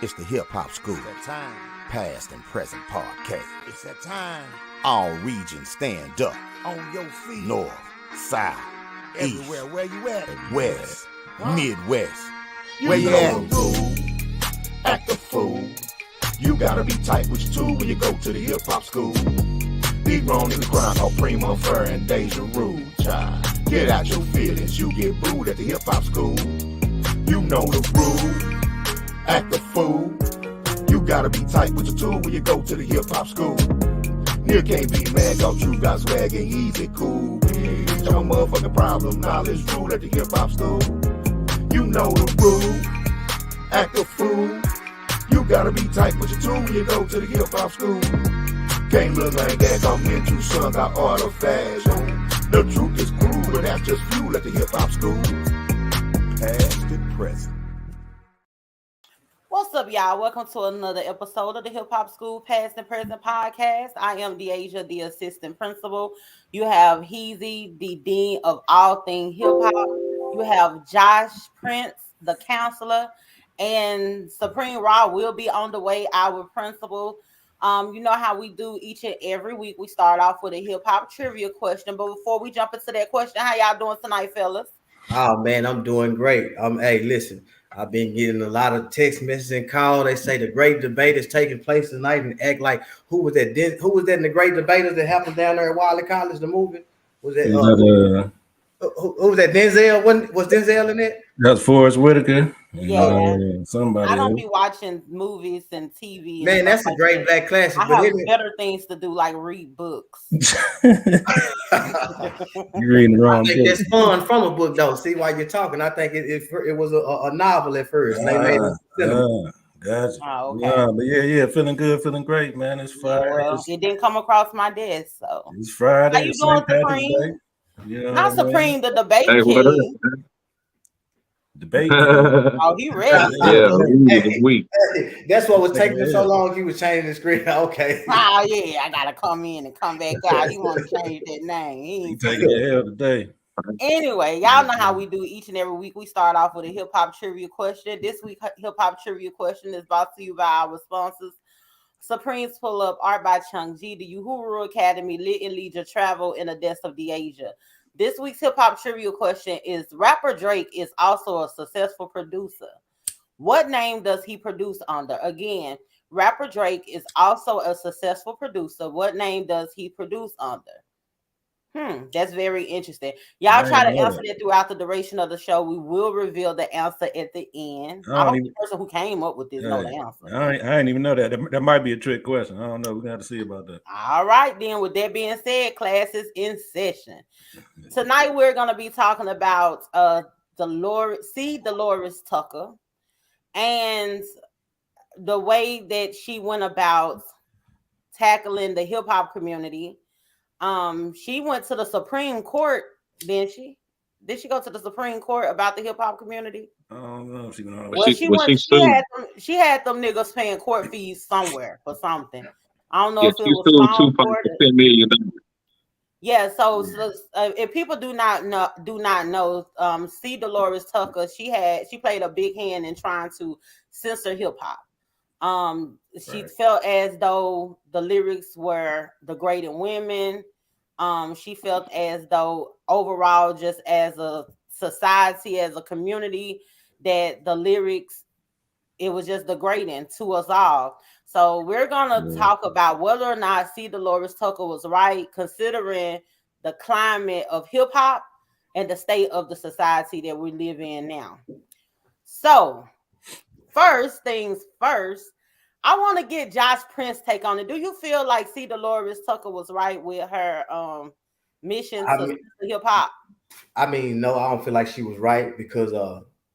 It's the Hip Hop School. It's that time. Past and present podcast. It's that time. All regions stand up. On your feet. North, South, Everywhere. East, Where you at? and West, Huh? Midwest. You Where you know at? the rule. Act a fool. You gotta be tight with your tool when you go to the Hip Hop School. Be grown in the crime called Prima Fur and Deja Rue, child. Get out your feelings, you get booed at the Hip Hop School. You know the rule. Act a fool. You gotta be tight with your tool when you go to the Hip Hop School. You can't be mad cause you got swag and easy cool. Bitch, your motherfucking problem, knowledge rule at the Hip Hop School. You know the rule. Act a fool. You gotta be tight with your tool when you go to the Hip Hop School. Can't look like that, I'm into some got artifacts. The truth is cruel, but that's just fuel at the Hip Hop School. Past and present. What's up, y'all? Welcome to another episode of the Hip Hop School Past and Present podcast. I am Deasia, the assistant principal. You have Heezy, the dean of all things hip hop. You have Josh Prince, the counselor, and Supreme Raw will be on the way, our principal. You know how we do each and every week. We start off with a hip hop trivia question. But before we jump into that question, how y'all doing tonight, fellas? Oh man, I'm doing great. Hey, listen, I've been getting a lot of text messages and calls. They say the great debate is taking place tonight, and act like who was that in the great debaters that happened down there at Wiley College? The movie was that? Who was that? Denzel? Was Denzel in it? That's Forrest Whitaker. Yeah. Somebody. I don't be watching movies and TV. Man, that's a great black classic. I have better things to do, like read books. You're reading the wrong I think book. that's fun from a book, though. See why you're talking. I think it was a novel at first. And they made it cinema. Gotcha. Oh, okay. Yeah, but yeah, feeling good, feeling great, man. It's Friday. Well, it didn't come across my desk, so It's Friday. how you it's doing, St. Patrick's Day. Supreme? You know Not what I mean? Supreme, the debate Hey, what up, king. man? Debate. Oh, he ready. Yeah, this week. Hey, that's what was taking him so long. He was changing the screen. Okay. Oh yeah, I gotta come in and come back out. He want to change that name. He You ain't taking the L today. Anyway, y'all know how we do each and every week. We start off with a hip hop trivia question. This week, hip hop trivia question is brought to you by our sponsors: Supreme's Pull Up, Art by Chung G, the Uhuru Academy, Lit and Leisure Travel, and the Death of Deasia. This week's hip hop trivia question is: rapper Drake is also a successful producer. What name does he produce under? Again, rapper Drake is also a successful producer. What name does he produce under? That's very interesting. Y'all try to answer that throughout the duration of the show. We will reveal the answer at the end. I hope the person who came up with this know the answer. I didn't even know that. That might be a trick question. I don't know. We're gonna have to see about that. All right, then. With that being said, class is in session. Tonight we're gonna be talking about Delores Tucker and the way that she went about tackling the hip hop community. She went to the Supreme Court, didn't she? Did she go to the Supreme Court about the hip hop community? I don't know if she went on. Well, she had them niggas paying court fees somewhere for something. I don't know if it was $2.10 million. Yeah, so if people do not know, C. Delores Tucker, she played a big hand in trying to censor hip hop. She felt as though the lyrics were degrading women. She felt as though overall, just as a society, as a community, that the lyrics, it was just degrading to us all. So we're gonna talk about whether or not C. Delores Tucker was right, considering the climate of hip hop and the state of the society that we live in now. So first things first, I want to get Josh Prince's take on it. Do you feel like C. Delores Tucker was right with her mission to hip hop? I mean, no, I don't feel like she was right because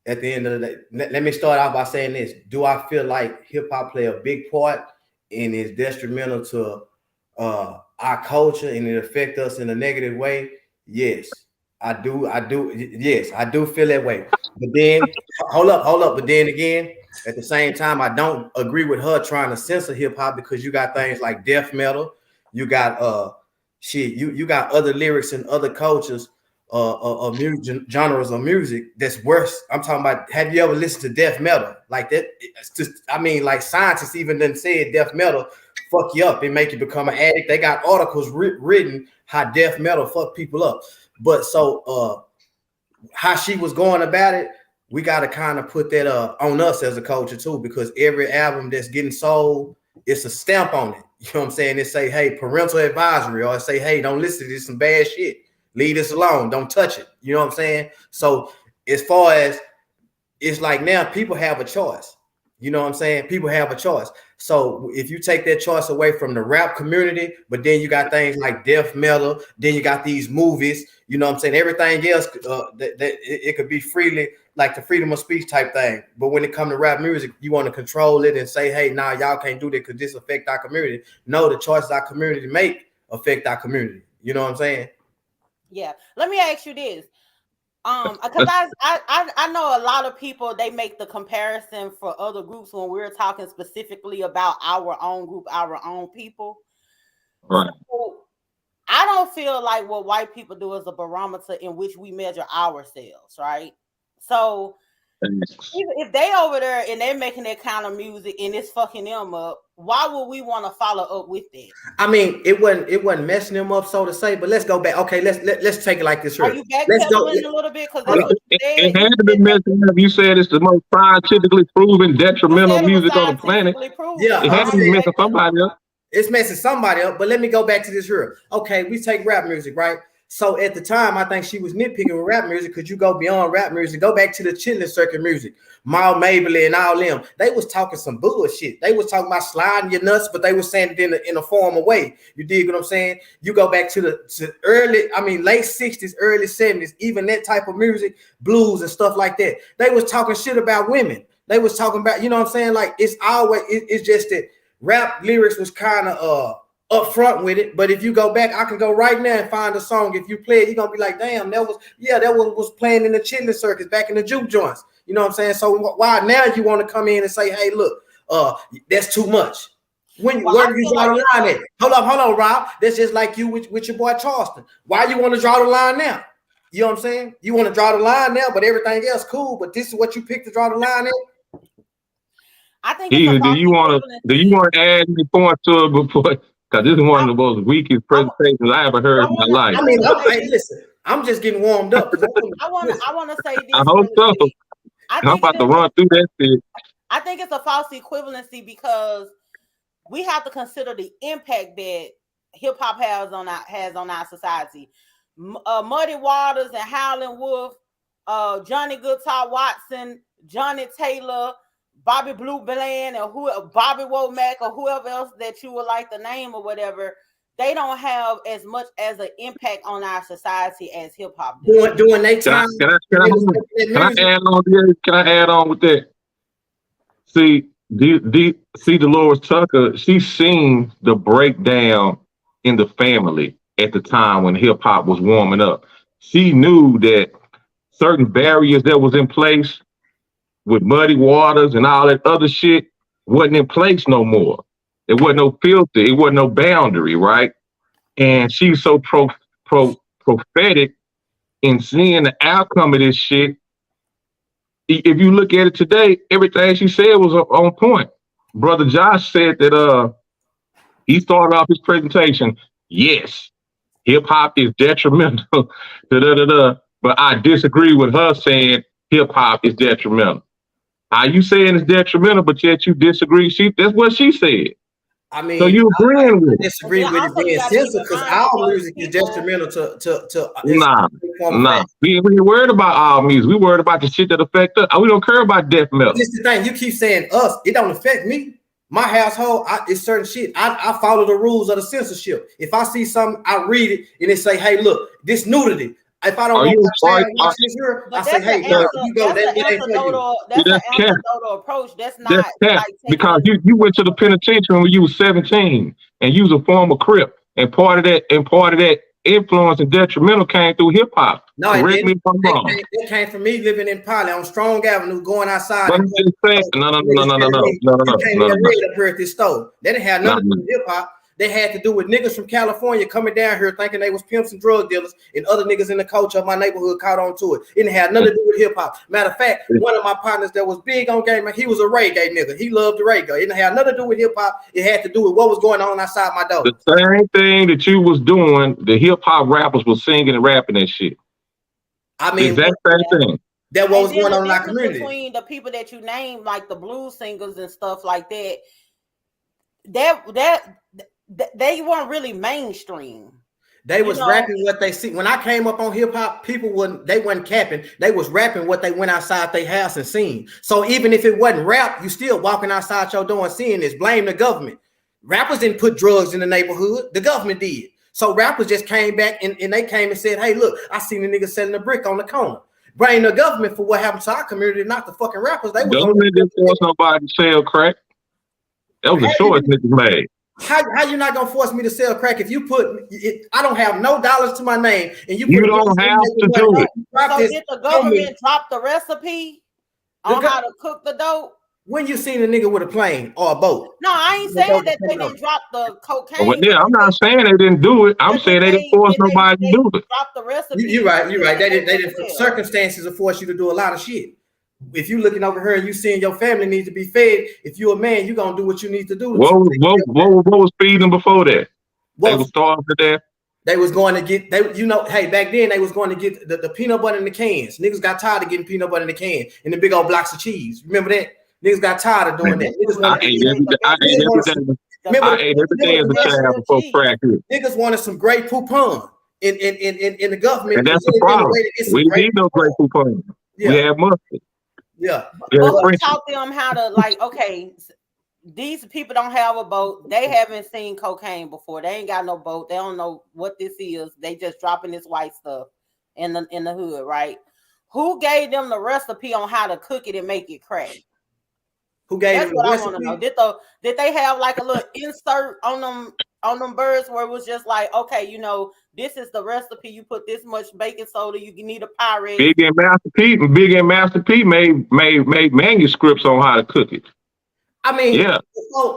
at the end of the day, let me start out by saying this. Do I feel like hip hop play a big part and is detrimental to our culture and it affect us in a negative way? Yes, I do. Yes, I do feel that way. But then, hold up. But then again, at the same time, I don't agree with her trying to censor hip hop because you got things like death metal, you got you got other lyrics and other cultures music genres of music that's worse. I'm talking about. Have you ever listened to death metal like that? It's just, I mean, like scientists even done said death metal fuck you up and make you become an addict. They got articles written how death metal fuck people up. But so how she was going about it, we got to kind of put that on us as a culture too, because every album that's getting sold, it's a stamp on it. You know what I'm saying? It say, hey, parental advisory, or it say, hey, don't listen to this, some bad shit. Leave this alone. Don't touch it. You know what I'm saying? So as far as it's like now, people have a choice. You know what I'm saying? People have a choice. So if you take that choice away from the rap community, but then you got things like death metal, then you got these movies, you know what I'm saying? Everything else, it could be freely, like the freedom of speech type thing. But when it comes to rap music, you want to control it and say, hey, nah, y'all can't do that because this affect our community. No, the choices our community make affect our community. You know what I'm saying? Yeah. Let me ask you this. Because I know a lot of people, they make the comparison for other groups when we're talking specifically about our own group, our own people. Right. So I don't feel like what white people do is a barometer in which we measure ourselves, right? So if they over there and they're making that kind of music and it's fucking them up, why would we want to follow up with that? I mean, it wasn't messing them up, so to say. But let's go back. Okay, let's take it like this. Here. Are you backpedaling a little bit? Because that's what you said. It had to be messing up. You said it's the most scientifically proven detrimental music on the planet. Yeah, it had to be messing somebody up. It's messing somebody up. But let me go back to this here. Okay, we take rap music, right? So at the time, I think she was nitpicking with rap music because you go beyond rap music. Go back to the chilling circuit music. Maul Mabley and all them. They was talking some bullshit. They was talking about sliding your nuts, but they was saying it in a formal way. You dig what I'm saying? You go back to late 60s, early 70s, even that type of music, blues and stuff like that. They was talking shit about women. They was talking about, you know what I'm saying? Like it's just that rap lyrics was kind of up front with it. But if you go back, I can go right now and find a song. If you play it, you're gonna be like, damn, that was playing in the chilling circus back in the juke joints. You know what I'm saying? So why now you want to come in and say, hey, look, that's too much. Where do you draw the line at? Hold on, Rob. That's just like you with your boy Charleston. Why you want to draw the line now? You know what I'm saying? You want to draw the line now, but everything else cool. But this is what you picked to draw the line at. I think. Do you want to add any points to it before? Because this is one of the most weakest presentations I ever heard in my life. I mean, listen, I'm just getting warmed up. I want to say this. I hope so. I'm about to run through that shit. I think it's a false equivalency because we have to consider the impact that hip hop has on our society. Muddy Waters and Howlin' Wolf, Johnny Guitar Watson, Johnny Taylor, Bobby Blue Bland, or Bobby Womack, or whoever else that you would like to name or whatever, they don't have as much as an impact on our society as hip hop does. Doing their time. Can I add on with that? See, Delores Tucker, she's seen the breakdown in the family at the time when hip hop was warming up. She knew that certain barriers that was in place with Muddy Waters and all that other shit wasn't in place no more. It wasn't no filter. It wasn't no boundary, right? And she's so prophetic in seeing the outcome of this shit. If you look at it today, everything she said was on point. Brother Josh said that he started off his presentation, yes, hip hop is detrimental, but I disagree with her saying hip hop is detrimental. How you saying it's detrimental, but yet you disagree? That's what she said. I mean, so you agreeing with it? Disagree with it being censored because our music is detrimental to Nah. We ain't worried about our music. We worried about the shit that affect us. We don't care about death metal. This is the thing. You keep saying us. It don't affect me. My household, it's certain shit. I follow the rules of the censorship. If I see something, I read it and it say, hey, look, this nudity. If I don't want to this here, I say, hey, you go. That's an anecdotal approach. That's not because you went to the penitentiary when you was 17 and you was a former Crip, and part of that influence and detrimental came through hip hop. No, it came from me living in Pilot on Strong Avenue, going outside. No. You came in up here at this store. They didn't have nothing to do with hip hop. They had to do with niggas from California coming down here thinking they was pimps and drug dealers, and other niggas in the culture of my neighborhood caught on to it. It didn't have nothing to do with hip hop. Matter of fact, one of my partners that was big on game, he was a reggae nigga. He loved the reggae. It didn't have nothing to do with hip hop. It had to do with what was going on outside my door. The same thing that you was doing, the hip hop rappers was singing and rapping that shit. I mean, exact same thing. That what was going on in our community. Between the people that you named, like the blues singers and stuff like that, that they weren't really mainstream. They was rapping what they see. When I came up on hip hop, people wasn't capping. They was rapping what they went outside their house and seen. So even if it wasn't rap, you still walking outside your door and seeing this. Blame the government. Rappers didn't put drugs in the neighborhood. The government did. So rappers just came back and they came and said, hey, look, I seen the nigga selling a brick on the corner. Blame the government for what happened to our community, not the fucking rappers. They government didn't force nobody to sell crack. That was a choice niggas made. How you not gonna force me to sell crack if you put it? I don't have no dollars to my name, and you don't have to do it. So did the government drop the recipe on how to cook the dope? When you seen a nigga with a plane or a boat? No, I ain't saying that they didn't drop the cocaine. Well, yeah, I'm not saying they didn't do it. I'm saying they didn't force nobody to do it. Drop the recipe. You're right. They didn't. Circumstances will force you to do a lot of shit. If you looking over here and you seeing your family needs to be fed, if you're a man, you gonna do what you need to do. What was feeding them before that? They was starving to death. They was going to get hey, back then they was going to get the peanut butter in the cans. Niggas got tired of getting peanut butter in the can and the big old blocks of cheese. Remember that? Niggas got tired of doing that. I ate every day as a child before crack. Niggas wanted some great poupon in the government. And that's the problem. We need no great poupon. Yeah. We have mustard. Yeah. But we taught them how to, like, okay, these people don't have a boat. They haven't seen cocaine before. They ain't got no boat. They don't know what this is. They just dropping this white stuff in the hood, right? Who gave them the recipe on how to cook it and make it crack? Who gave That's them what the I recipe? want to know. Did they have like a little insert on them birds where it was just like, okay, this is the recipe. You put this much baking soda. You need a Pyrex. Big and Master P made manuscripts on how to cook it. I mean, yeah.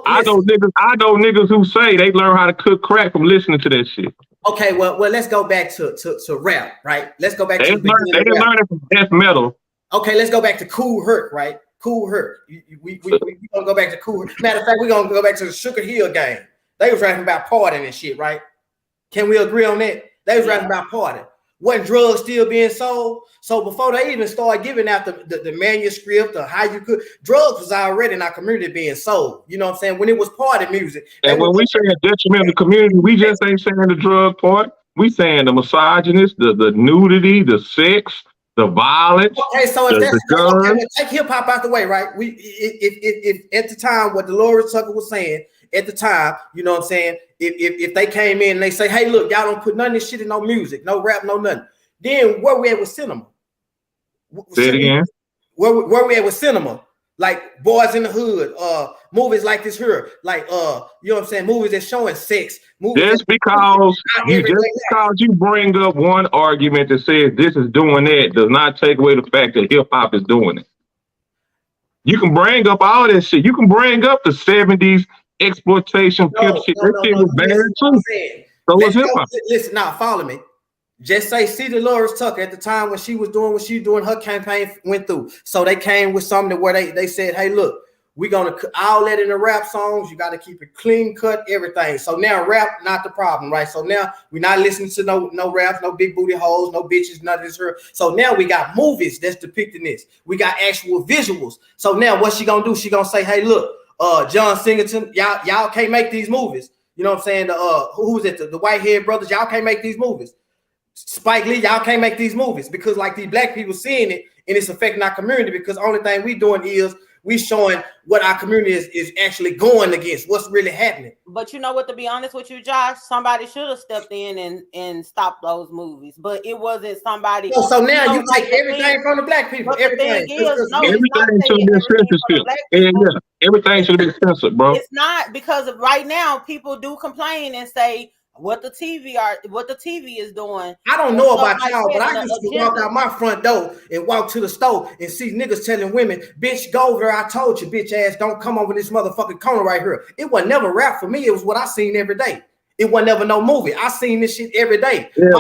I know niggas who say they learn how to cook crack from listening to that shit. Okay, well, let's go back to rap, right? Let's go back to they didn't learn it from death metal. Okay, let's go back to Cool Herc, right? Cool Herc. We gonna go back to Cool Herc. Matter of fact, we're gonna go back to the Sugar Hill gang. They was rapping about partying and shit, right? Can we agree on that? They was rapping about partying. Wasn't drugs still being sold? So before they even started giving out the manuscript or how you could, drugs was already in our community being sold. You know what I'm saying? When it was party music. And when we say detriment to the community, we just ain't saying the drug part. We saying the misogynist, the nudity, the sex, the violence. Okay, so if that's okay, take hip hop out the way, right? If at the time what Delores Tucker was saying at the time, you know what I'm saying? If they came in and they say, hey, look, y'all don't put none of this shit in no music, no rap, no nothing. Then where we at with cinema? Say it again. Where we at with cinema? Like Boys in the Hood, movies like this here, like you know what I'm saying, movies that's showing sex. Just because you bring up one argument that says this is doing that does not take away the fact that hip hop is doing it. You can bring up all that shit. You can bring up the 70s exploitation, pimp shit. That shit was bad too. So was hip hop. Listen, now follow me. Just say, see Delores Tucker at the time when she was doing what she was doing, her campaign went through. So they came with something where they said, hey, look, we're going to all that in the rap songs. You got to keep it clean cut, everything. So now rap, not the problem, right? So now we're not listening to no rap, no big booty hoes, no bitches, none of this here. So now we got movies that's depicting this. We got actual visuals. So now what she going to do? She going to say, hey, look, John Singleton, y'all can't make these movies. You know what I'm saying? Who's it? The Whitehead brothers, y'all can't make these movies. Spike Lee, y'all can't make these movies because like these black people seeing it and it's affecting our community because the only thing we doing is we showing what our community is actually going against, what's really happening. But you know what, to be honest with you, Josh, somebody should have stepped in and stopped those movies, but it wasn't somebody. So now you take everything from the black people. Everything should be censored. Everything should be censored, bro. It's not, because right now people do complain and say, what the TV is doing. I don't know about like y'all, but I used to walk out my front door and walk to the store and see niggas telling women, bitch, go over there. I told you, bitch ass, don't come over this motherfucking corner right here. It was never rap for me. It was what I seen every day. It was never no movie. I seen this shit every day. Yeah,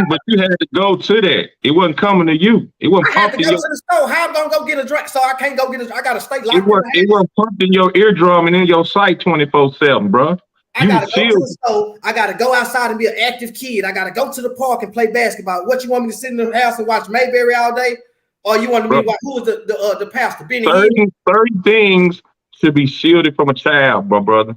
but you had to go to that. It wasn't coming to you. It wasn't I had to pumping go to the store. How I'm gonna go get a drink? So I can't go get a. I gotta stay locked. It wasn't pumping your eardrum and in your sight 24/7, bro. I gotta go to the store. I gotta go outside and be an active kid. I gotta go to the park and play basketball. What you want me to sit in the house and watch Mayberry all day, or you want me to watch who was the pastor? Benny. 30 things should be shielded from a child, brother.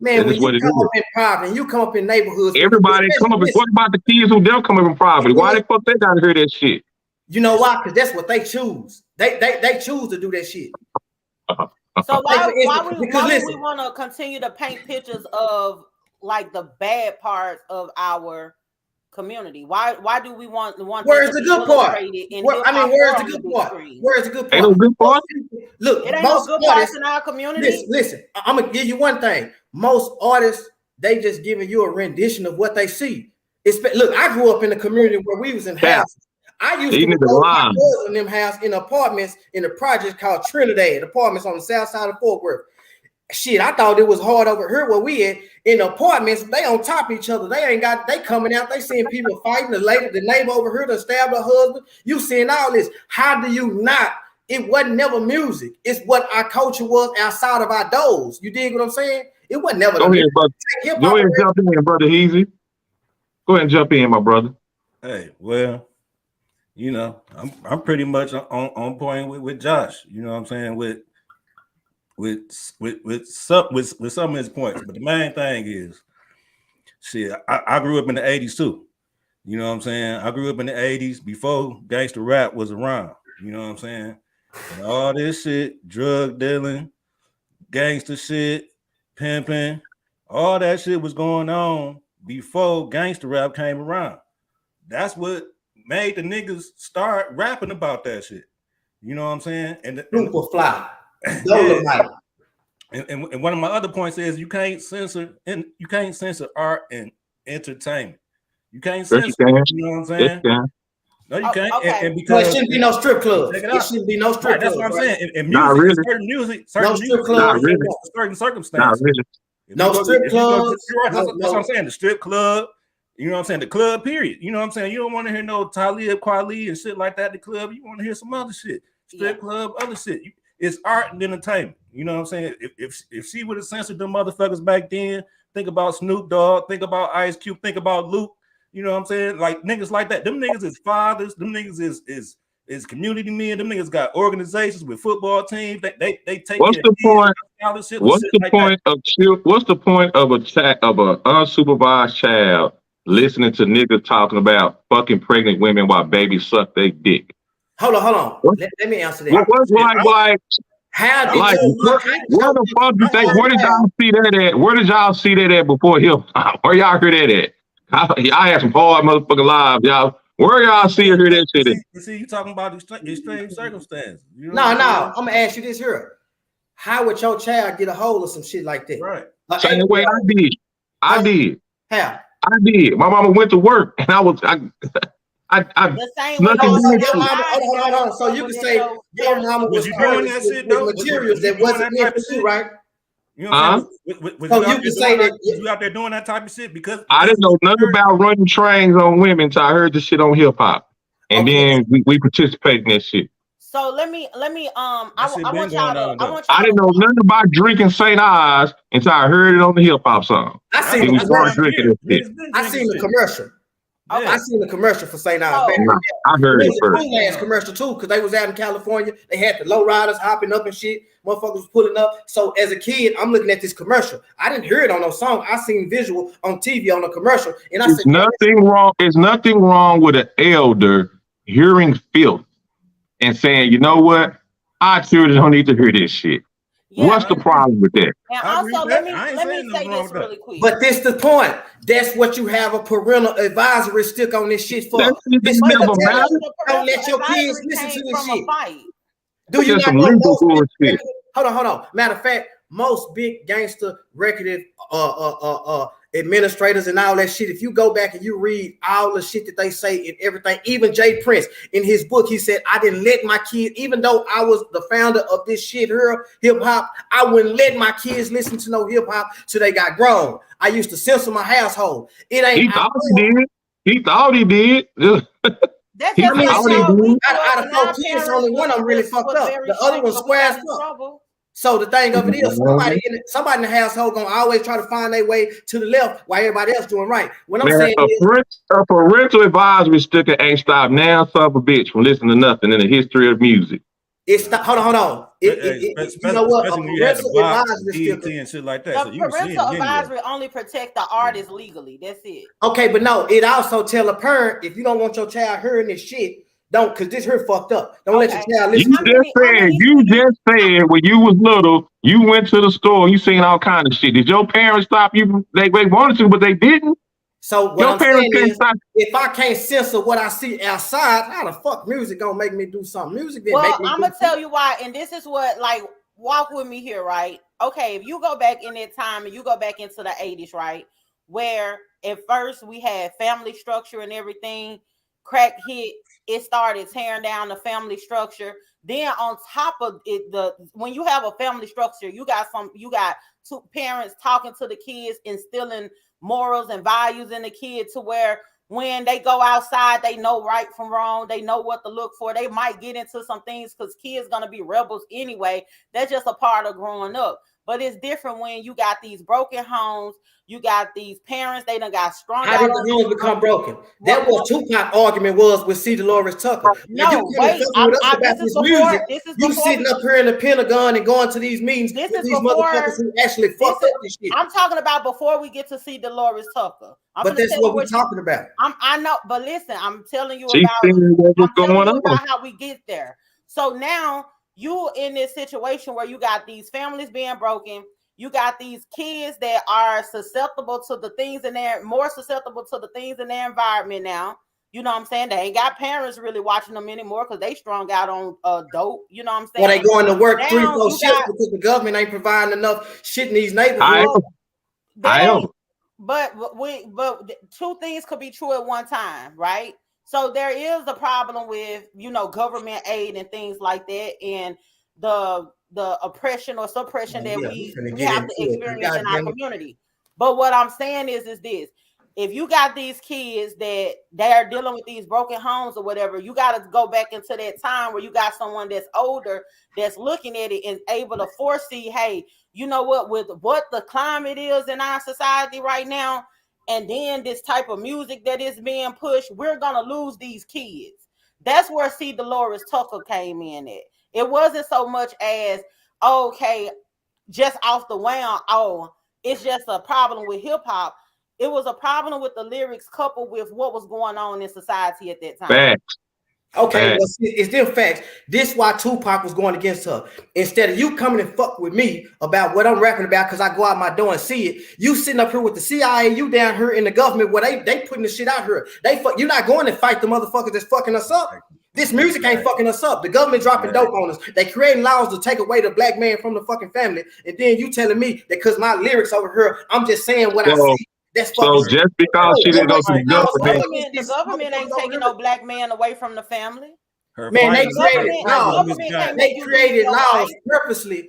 Man, when you come up in poverty and you come up in neighborhoods, everybody come up. What about the kids who don't come up in poverty? Why the fuck they gotta hear that shit? You know why? Because that's what they choose. They choose to do that shit. So why do we want to continue to paint pictures of like the bad parts of our community? Why do we want where's the good part? Where's the good part? Where's the good part? Ain't no good part. Look, it ain't no good parts in our community. Listen, I'm gonna give you one thing. Most artists, they just giving you a rendition of what they see. Look, I grew up in a community where we was in houses. I used to go in them houses in apartments in a project called Trinidad, apartments on the south side of Fort Worth. Shit, I thought it was hard over here where we at. In apartments, they on top of each other. They coming out, they seeing people fighting. The neighbor over here that stabbed her husband. You seeing all this. How do you not? It wasn't never music. It's what our culture was outside of our doors. You dig what I'm saying? It wasn't never. Go ahead, and jump in, brother Easy. Go ahead and jump in, my brother. Hey, well, you know, I'm pretty much on point with Josh. You know what I'm saying? With some of his points. But the main thing is, shit, I grew up in the 80s too. You know what I'm saying? I grew up in the 80s before gangster rap was around. You know what I'm saying? And all this shit, drug dealing, gangster shit, pimping, all that shit was going on before gangster rap came around. That's what made the niggas start rapping about that shit. You know what I'm saying? And Superfly. And one of my other points is you can't censor art and entertainment. You can't censor. You know what I'm saying? No, you can't. Okay. And because it shouldn't be no strip club. It shouldn't be no strip club. That's what I'm saying. And music, no strip club. Certain circumstances. No strip club. That's what I'm saying. The strip club. You know what I'm saying? The club, period. You know what I'm saying? You don't want to hear no Talib Kweli and shit like that. The club, you want to hear some other shit. Strip club, other shit. It's art and entertainment. You know what I'm saying? If she would have censored them motherfuckers back then, think about Snoop Dogg, think about Ice Cube, think about Luke. You know what I'm saying? Like niggas like that. Them niggas is fathers. Them niggas is community men. Them niggas got organizations with football teams. They take. What's the point? What's the point of an unsupervised child listening to niggas talking about fucking pregnant women while babies suck their dick? Hold on. Let me answer that. How did where the fuck you think? Where did y'all see that at? Where did y'all see that at before him? Where y'all heard that at? I had some hard motherfucking lives, y'all. Where y'all see or hear that shit at? See, you talking about extreme circumstances. You know no. I'm gonna ask you this here. How would your child get a hold of some shit like that? Right. Same way I did. How? I did. My mama went to work and I the same way. Hold on. So you can say your mama was doing that shit though? Materials that wasn't meant for you, right? You know so you can say that you out there doing that type of shit because I didn't know nothing about running trains on women until I heard this shit on hip hop, and then we participate in that shit. So let me. I want y'all to. I didn't know nothing about drinking St. Ives until I heard it on the hip hop song. I seen the commercial. Okay. I seen the commercial for St. Ives. I heard it first. Last commercial too, because they was out in California. They had the low riders hopping up and shit. Motherfuckers was pulling up. So as a kid, I'm looking at this commercial. I didn't hear it on no song. I seen visual on TV on a commercial, and I said, "Nothing wrong. There's nothing wrong with an elder hearing filth and saying, you know what? Our children don't need to hear this shit." Yeah, what's the problem with that? And also, let me say this really quick. But this the point. That's what you have a parental advisory stick on this shit for. Don't let your kids listen to this shit. Do you not know? Hold on. Matter of fact, most big gangster record administrators and all that shit. If you go back and you read all the shit that they say and everything, even Jay Prince in his book, he said, I didn't let my kids, even though I was the founder of this shit here, hip hop, I wouldn't let my kids listen to no hip hop till they got grown. I used to censor my household. It ain't. He thought he did. He thought he did. That's just like out of 4 kids, only one of them really fucked up. The other one squares up. So the thing of it is, somebody in the household gonna always try to find their way to the left while everybody else doing right. What I'm saying is, a parental advisory sticker ain't stopped now, son of a bitch, from listening to nothing in the history of music. It's hold on. You know what? A parental advisory sticker and shit like that. The parental advisory only protect the artist legally. That's it. Okay, but no, it also tell a parent if you don't want your child hearing this shit. Don't, because this here fucked up. Don't let your child listen. You just said when you was little, you went to the store, you seen all kind of shit. Did your parents stop you? They wanted to, but they didn't. So what I'm saying is, if I can't censor what I see outside, how the fuck music gonna make me do something? Music didn't make me I'm gonna tell you why, and this is what, like, walk with me here, right? Okay, if you go back in that time and you go back into the 80s, right, where at first we had family structure and everything, crack hit, it started tearing down the family structure. Then on top of it, when you have a family structure, you got two parents talking to the kids, instilling morals and values in the kid to where when they go outside, they know right from wrong. They know what to look for. They might get into some things because kids gonna be rebels anyway. That's just a part of growing up. But it's different when you got these broken homes. You got these parents, they done got strong. How did the homes become broken? That was Tupac argument was with Delores Tucker. No, wait, you sitting up here in the Pentagon and going to these meetings with these motherfuckers who actually fucked up this shit. I'm talking about before we get to see Delores Tucker. But that's what we're talking about. I know, but listen, I'm telling you about how we get there. So now you in this situation where you got these families being broken. You got these kids that are susceptible to the things in their, more susceptible to the things in their environment now. You know what I'm saying? They ain't got parents really watching them anymore because they strung out on dope. You know what I'm saying? Well, they going to work 3-4 shifts because the government ain't providing enough shit in these neighborhoods. But two things could be true at one time, right? So there is a problem with, government aid and things like that, and the oppression or suppression that we have to experience in our community. But what I'm saying is this: if you got these kids that they are dealing with these broken homes or whatever, you got to go back into that time where you got someone that's older that's looking at it and able to foresee, hey, you know what, with what the climate is in our society right now, and then this type of music that is being pushed, we're gonna lose these kids. That's where Delores Tucker came in at. It wasn't so much as, okay, just off the wow, it's just a problem with hip hop. It was a problem with the lyrics coupled with what was going on in society at that time. Facts. Okay, well, it's still facts. This is why Tupac was going against her. Instead of you coming and fuck with me about what I'm rapping about because I go out my door and see it, you sitting up here with the CIA, you down here in the government where they putting the shit out here. You're not going to fight the motherfuckers that's fucking us up. This music ain't fucking us up. The government dropping dope on us. They creating laws to take away the black man from the fucking family. And then you telling me that because my lyrics over here, I'm just saying what I see. That's so just because she didn't go to the government ain't taking no black man away from the family. They created laws purposely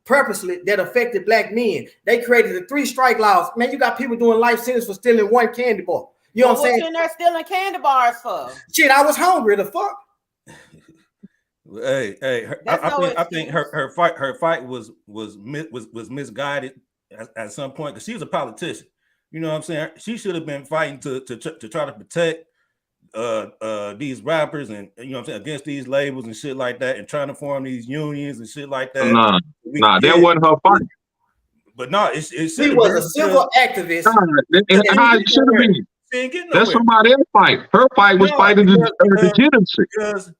purposely that affected black men. They created the 3 strike laws. Man, you got people doing life sentence for stealing 1 candy bar. You know what I'm saying? What you in there stealing candy bars for? Shit, I was hungry. The fuck. Hey, I think her fight was misguided at some point because she was a politician. You know what I'm saying? She should have been fighting to try to protect these rappers and what I'm saying, against these labels and shit like that, and trying to form these unions and shit like that. Nah, that wasn't her fight. But no, it she was a civil activist. How it should have been. That's somebody else's fight. Her fight was fighting the legitimacy.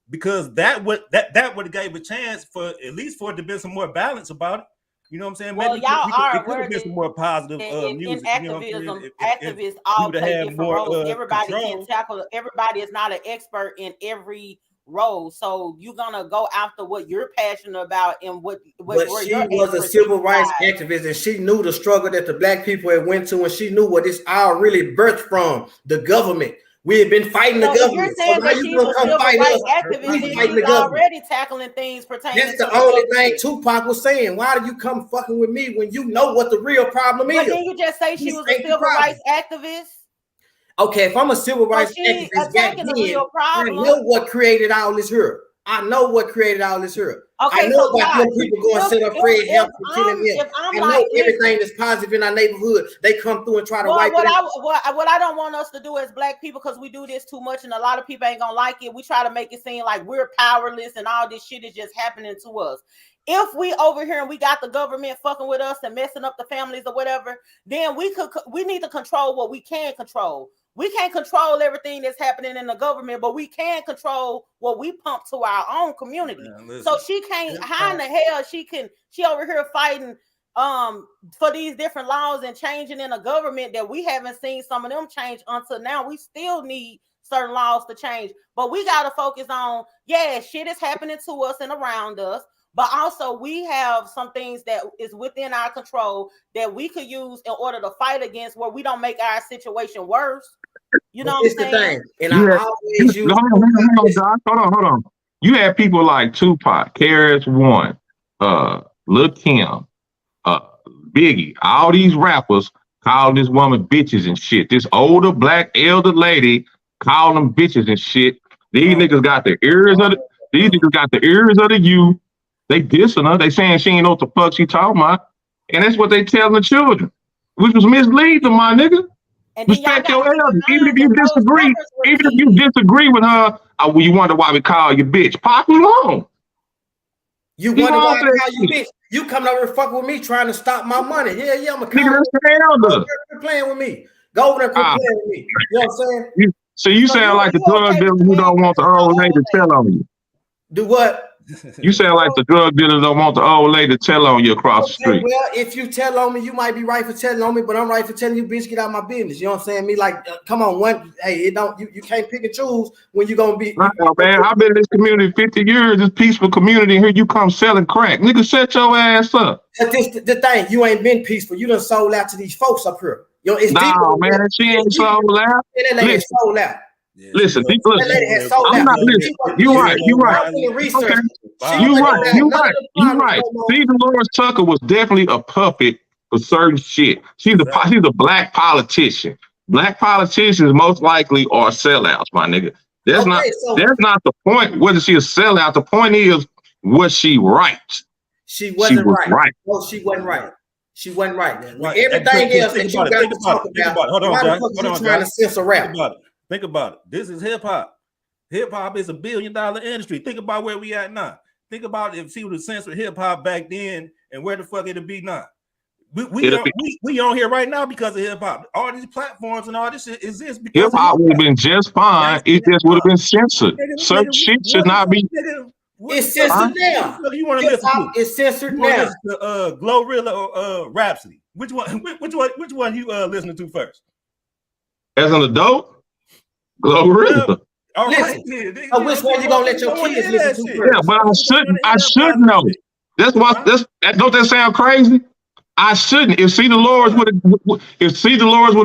Because that would have gave a chance for at least for it to be some more balance about it. You know what I'm saying? Well, maybe it could have been some more positive music. In activism, activists all play different roles. Everybody can't tackle. Everybody is not an expert in every role. So you're gonna go after what you're passionate about and what but she was a civil rights activist, and she knew the struggle that the black people had went to, and she knew what this all really birthed from the government. We have been fighting the government. You're saying that she's a civil rights activist, she's already tackling things pertaining That's the only thing Tupac was saying. Why do you come fucking with me when you know what the real problem is? But didn't you just say she was a civil rights activist? Okay, if I'm a civil rights activist back then, I know what created all this here. I know what created all this here. Okay, I know about them people going to set up Fred Hampton and killing him. I know everything that's positive in our neighborhood. They come through and try to wipe it out. What I don't want us to do as black people, because we do this too much and a lot of people ain't gonna like it. We try to make it seem like we're powerless and all this shit is just happening to us. If we over here and we got the government fucking with us and messing up the families or whatever, then we need to control what we can control. We can't control everything that's happening in the government, but we can control what we pump to our own community. So she can't, how in the hell she over here fighting for these different laws and changing in a government that we haven't seen some of them change until now. We still need certain laws to change, but we got to focus on, shit is happening to us and around us. But also we have some things that is within our control that we could use in order to fight against where we don't make our situation worse. You know what I'm saying? And I always use hold on. You have people like Tupac, KRS-One, Lil Kim, Biggie, all these rappers calling this woman bitches and shit. This older black elder lady calling them bitches and shit. These niggas got the ears of the youth. They dissing her. They saying she ain't know what the fuck she talking about. And that's what they telling the children, which was misleading, my nigga. Respect your elders. Even if you disagree with her, you wonder why we call you bitch. Pop was wrong. You wonder why I call you bitch. You coming over and fuck with me trying to stop my money. Yeah, I'm a nigga, quit playing with me. Go over there and quit playing with me. You know what I'm saying? So you sound like the drug dealer who don't want the old lady to tell on you. Do what? You sound like the drug dealer don't want the old lady to tell on you across the street. Well, if you tell on me, you might be right for telling on me, but I'm right for telling you, bitch, get out of my business. You know what I'm saying? Me like, come on, you can't pick and choose when you're gonna be. Man, I've been in this community 50 years, this peaceful community. Here you come selling crack, nigga. Set your ass up. That's the thing. You ain't been peaceful. You done sold out to these folks up here. You know, it's no, man, she ain't sold out. That lady sold out. Yeah, listen, I'm not listening. You're right. Okay. You're right. See, Delores Tucker was definitely a puppet for certain shit. She's a black politician. Black politicians most likely are sellouts, my nigga. That's not the point. Whether she a sellout, the point is, was she right? She wasn't right. No, she wasn't right. She wasn't right. Everything else that you got to talk about. Hold on, trying to censor rap. Think about it. This is hip hop. Hip hop is $1 billion industry. Think about where we at now. Think about if she would have censored hip hop back then and where the fuck it'd be now. We on here right now because of hip hop. All these platforms and all this shit exists because hip hop would have been just fine. It just would have been censored. Certain shit should not be. It's censored now. You want to listen to? It's censored now. Glorilla or Rhapsody? Which one you listening to first? As an adult. Glorilla. All right. Which one you gonna let your kids listen to first? Yeah, but I should know. That's why. Don't that sound crazy? I shouldn't. If C. Delores would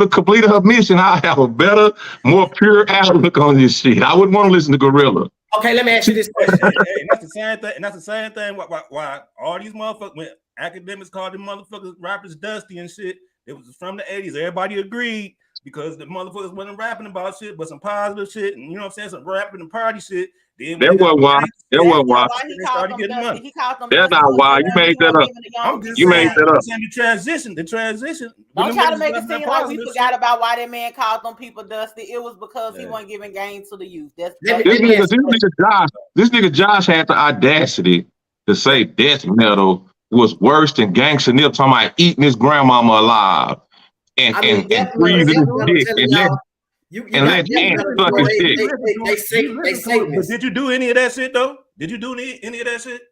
have completed her mission, I'd have a better, more pure outlook on this shit. I wouldn't want to listen to Gorilla. Okay, let me ask you this question. And that's the same thing. And that's the same thing. Why all these motherfuckers, when academics called them motherfuckers rappers dusty and shit, it was from the 80s. Everybody agreed. Because the motherfuckers wasn't rapping about shit, but some positive shit, and you know what I'm saying, some rapping and party shit. Then that wasn't why. That wasn't why. That's not why. You made that up. You made that up. The transition. Don't try to make it seem like we forgot about why that man called them people dusty. It was because he wasn't giving game to the youth. This nigga Josh had the audacity to say death metal was worse than Gangster Rap talking about eating his grandmama alive. And freezing his dick and let ants suck his dick. They say this. Did you do any of that shit though? Did you do any of that shit?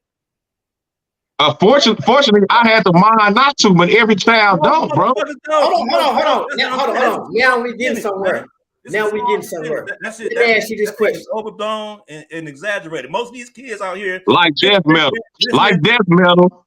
Fortunately, I had the mind not to, but every child don't, bro. Hold on. Now we getting somewhere. Now we getting somewhere. That's it. Let me ask you this question. Overblown and exaggerated. Most of these kids out here like death metal.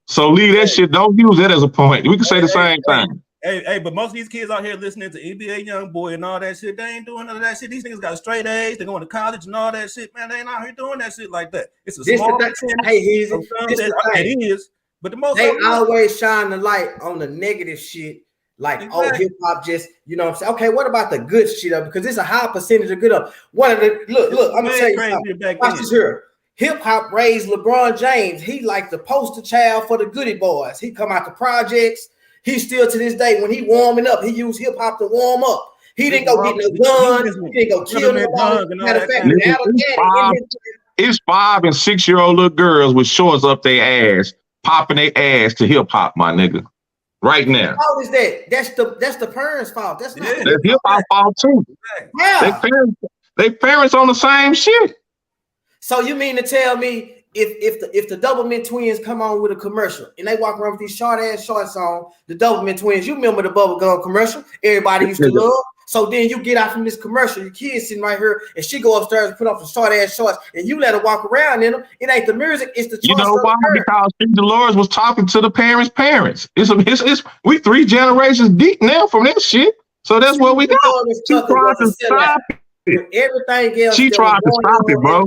So leave that shit. Don't use that as a point. We can say the same thing. Hey, but most of these kids out here listening to NBA Youngboy and all that shit, they ain't doing none of that shit. These niggas got a straight A's. They're going to college and all that shit, man. They ain't out here doing that shit like that. It's a small percentage. Hey, it is. But the most they always shine the light on the negative shit. Like, exactly. Hip hop just, you know what I'm saying? Okay, what about the good shit up? Because it's a high percentage of good up. One of the look, I'm gonna tell you something. Watch this here. Hip hop raised LeBron James. He like the poster child for the goody boys. He come out the projects. He still to this day, when he warming up, he used hip hop to warm up. He didn't go get no gun. He didn't go kill nobody. Matter of fact, it's 5 and 6 year old little girls with shorts up their ass, popping their ass to hip hop, my nigga. Right now. How is that? That's the parents' fault. That's not that's hip hop fault too. Yeah. They parents on the same shit. So you mean to tell me if the Doublemint twins come on with a commercial and they walk around with these short shorts on, the Doublemint twins, you remember the bubblegum commercial everybody used to love? So then you get out from this commercial, your kid sitting right here, and she go upstairs and put on some short shorts, and you let her walk around in them. It ain't the music, it's the choice. You know why? Because Delores was talking to the parents. It's we 3 generations deep now from that shit. So that's what we got. She tried to stop it. Everything else. She tried to stop it, bro.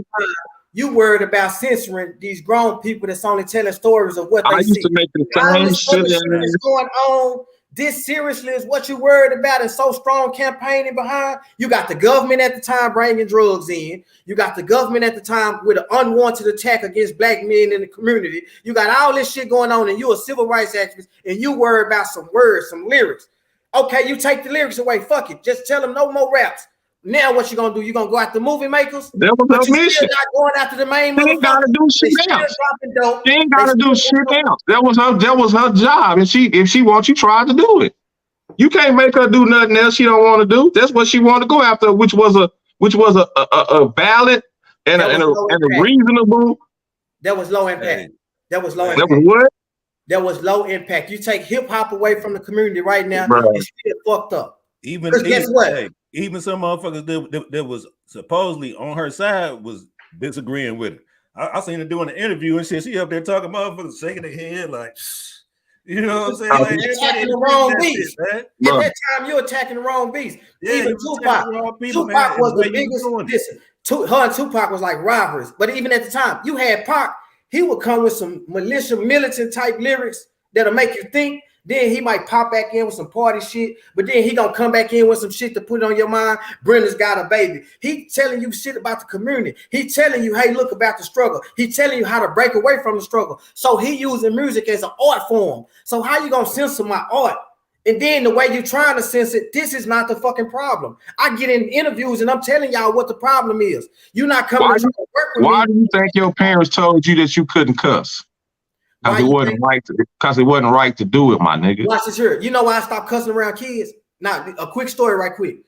You worried about censoring these grown people that's only telling stories of what they see. I used to make the same shit that's going on. This seriously is what you worried about and so strong campaigning behind. You got the government at the time bringing drugs in. You got the government at the time with an unwanted attack against black men in the community. You got all this shit going on and you're a civil rights activist and you worry about some words, some lyrics. Okay, you take the lyrics away. Fuck it. Just tell them no more raps. Now what you gonna do? You gonna go after movie makers? That was her mission. Not going after the main. She ain't gotta do shit else. She ain't gotta do shit else. That was her job. And if she wants, you try to do it. You can't make her do nothing else she don't want to do. That's what she wanted to go after, which was a valid and a reasonable. That was low impact. That was low. That was what? That was low impact. You take hip hop away from the community right now, it's still fucked up. Guess what? Hey, even some motherfuckers that was supposedly on her side was disagreeing with her. I seen her doing an interview and shit. She up there talking, motherfuckers shaking their head like, you know what I'm saying? Like, attacking the wrong beast. At that time, you're attacking the wrong beast. Yeah, even Tupac was the biggest. Listen, her and Tupac was like robbers. But even at the time, you had Pac. He would come with some militant type lyrics that'll make you think. Then he might pop back in with some party shit, but then he gonna come back in with some shit to put on your mind. Brenda's got a baby. He telling you shit about the community. He telling you, hey, look about the struggle. He telling you how to break away from the struggle. So he using music as an art form. So how you gonna censor my art? And then the way you trying to censor it, this is not the fucking problem. I get in interviews and I'm telling y'all what the problem is. You're not coming to work with me. Why do you think your parents told you that you couldn't cuss? Because it wasn't right to do it, my nigga. Watch this here. You know why I stopped cussing around kids? Now, a quick story right quick.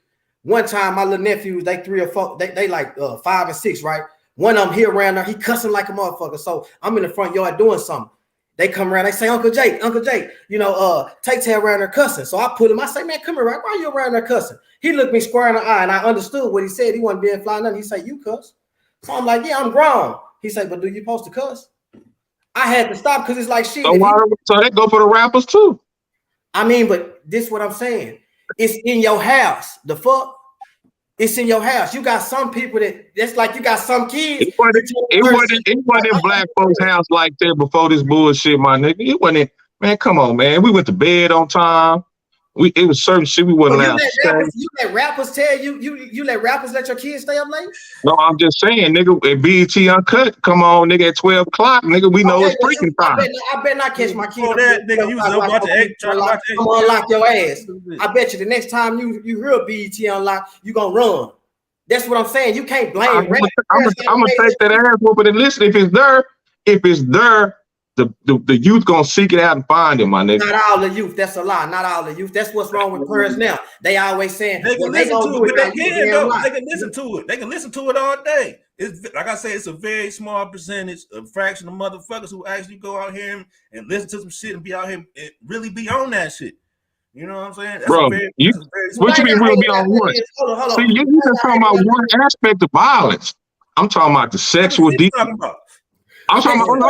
One time, my little nephews, they 3 or 4, they like 5 and 6, right? One of them here around there, he cussing like a motherfucker. So I'm in the front yard doing something. They come around, they say, Uncle Jake, you know, Tay around there cussing. So I put him, I say, man, come here, right? Why are you around there cussing? He looked me square in the eye and I understood what he said. He wasn't being fly nothing. He said, you cuss. So I'm like, yeah, I'm grown. He said, but do you supposed to cuss? I had to stop because it's like shit. So they go for the rappers too. I mean, but this is what I'm saying. It's in your house. The fuck? It's in your house. You got some people that's like you got some kids. It wasn't in black folks' house like that before this bullshit, my nigga. It wasn't. Man, come on, man. We went to bed on time. It was certain shit we wasn't allowed to say. You let rappers tell you let rappers let your kids stay up late? No, I'm just saying, nigga, at BET Uncut, come on, nigga, at 12 o'clock, nigga, we know it's freaking time. I bet not catch my kids. That nigga, you was about to unlock your ass. I bet you the next time you hear BET Unlock, you gonna run. That's what I'm saying. You can't blame I'm gonna take that ass whooping and listen. If it's there, the youth gonna seek it out and find it, my nigga. Not all the youth. That's a lie. Not all the youth. That's what's wrong with parents now. They always saying they can listen to it. They can listen to it. They can listen to it all day. It's like I say, it's a very small percentage, a fraction of motherfuckers who actually go out here and listen to some shit and be out here and really be on that shit. You know what I'm saying? That's Bro, what you mean we'll be on what? Hold See, on. you just talking about one aspect of violence. I'm talking about the sexual talking about. I'm talking about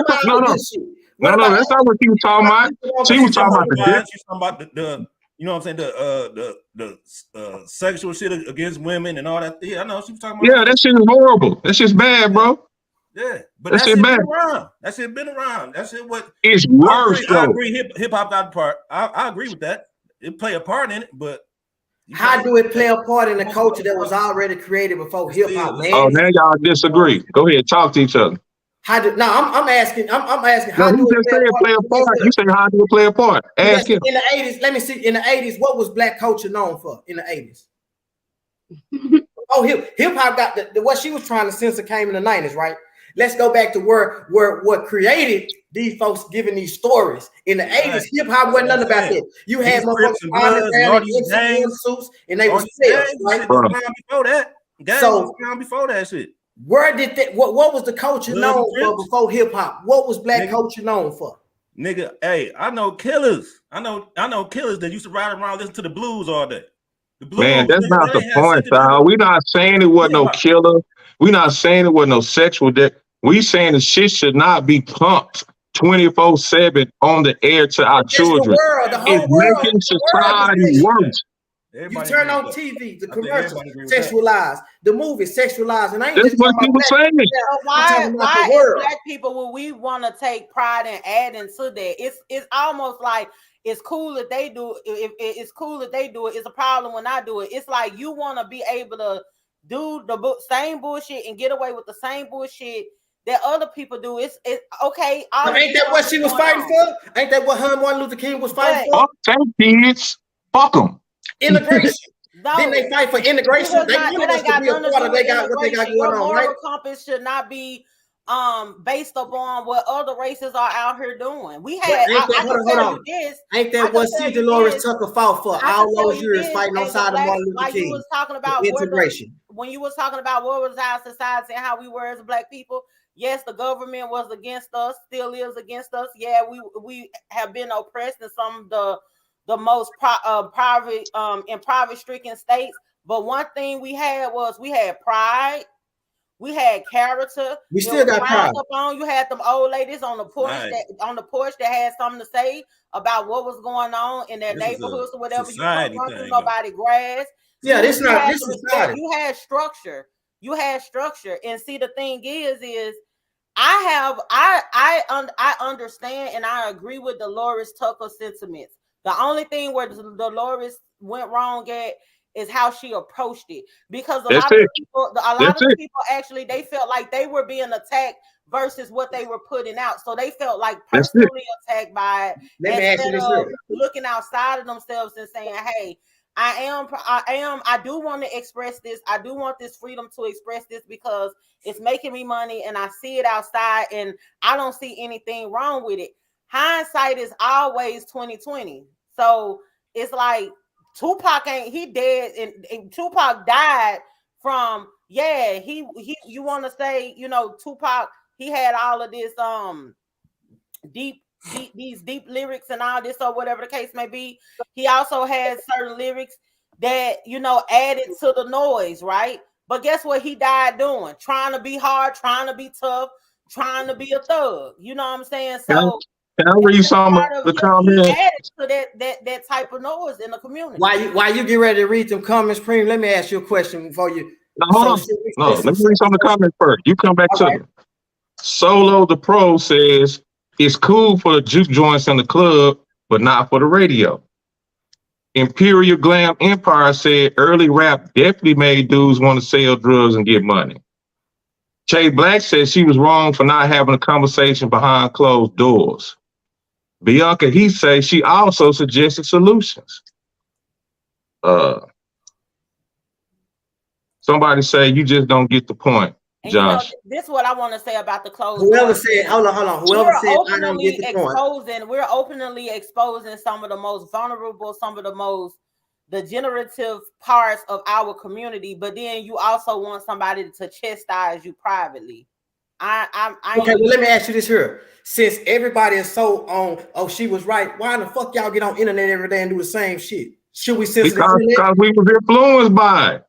no, that's not what you was talking about. She was talking about the dick. She's talking about the you know what I'm saying, the sexual shit against women and all that. Yeah, I know she was talking about. Yeah, that shit is horrible. That shit's bad, bro. Yeah, but that shit bad. That shit been around. That shit what it's worse. I agree. Hip hop got a part. I agree with that. It play a part in it, but how do it play a part in the culture that was already created before hip hop, man? Oh, now y'all disagree. Go ahead, talk to each other. I'm asking. How do it play a part? You say how do it play a part? Ask him. In the 80s, let me see. In the 80s, what was black culture known for? In the 80s, hip hop got what she was trying to censor came in the 90s, right? Let's go back to where what created these folks giving these stories. In the 80s, hip hop wasn't nothing about that. You had motherfuckers in suits, and they was right? Before that. So before that shit. Where did that? What was the culture known for before hip hop? What was black culture known for? Nigga, hey, I know killers. I know killers that used to ride around listening to the blues all day. The blues, man, that's not the point, dog. We're not saying it wasn't no killer. We're not saying it wasn't no sexual. We saying the shit should not be pumped 24/7 on the air to our children. It's making society worse. You turn on TV, the commercials sexualized, the movie sexualized, and I ain't just what people saying. Why as black people would we want to take pride in adding to that? It's almost like it's cool if they do. If it's cool if they do it, it's a problem when I do it. It's like you want to be able to do the same bullshit and get away with the same bullshit that other people do. It's okay. Ain't that what she was fighting for? Ain't that what her and Martin Luther King was fighting for? Fuck kids. Fuck them. Integration. Didn't they fight for integration? They wanted us to be a part of what they got going on, right? Moral compass should not be based upon what other races are out here doing. We had ain't that what C. Delores Tucker fought for all those years fighting on side of Martin Luther King? You was talking about integration. When you was talking about what was our society and how we were as black people, yes, the government was against us, still is against us. Yeah, we have been oppressed in some of the most impoverished-stricken states. But one thing we had pride. We had character. We still got pride. You had them old ladies on the porch that had something to say about what was going on in their neighborhoods or whatever. You couldn't run through nobody's grass. Yeah, this is society. You had structure. And see, the thing is I understand and I agree with Delores Tucker's sentiments. The only thing where Delores went wrong at is how she approached it, because a lot of people actually they felt like they were being attacked versus what they were putting out, so they felt like personally attacked by it instead of looking outside of themselves and saying, "Hey, I do want to express this. I do want this freedom to express this because it's making me money and I see it outside and I don't see anything wrong with it." Hindsight is always 20/20. So it's like Tupac he dead and Tupac died from you want to say, Tupac, he had all of this deep lyrics and all this or whatever the case may be. He also had certain lyrics that added to the noise, right? But guess what he died doing? Trying to be hard, trying to be tough, trying to be a thug. You know what I'm saying? So can I read some of the comments? Added to that type of noise in the community. While you get ready to read them comments, Preem, let me ask you a question before you. Let me read some of the comments first. You come back to them. Solo the Pro says it's cool for the juke joints in the club, but not for the radio. Imperial Glam Empire said early rap definitely made dudes want to sell drugs and get money. Jay Black said she was wrong for not having a conversation behind closed doors. Bianca, he says she also suggested solutions. Somebody say you just don't get the point, Josh. This is what I want to say about the closed Whoever doors. said, hold on. Whoever said I don't get the point. We're openly exposing some of the most vulnerable, some of the most degenerative parts of our community, but then you also want somebody to chastise you privately. Okay, well, let me ask you this here. Since everybody is so on, oh, she was right, why in the fuck y'all get on internet every day and do the same shit? Should we censor the internet? Because we was influenced by it.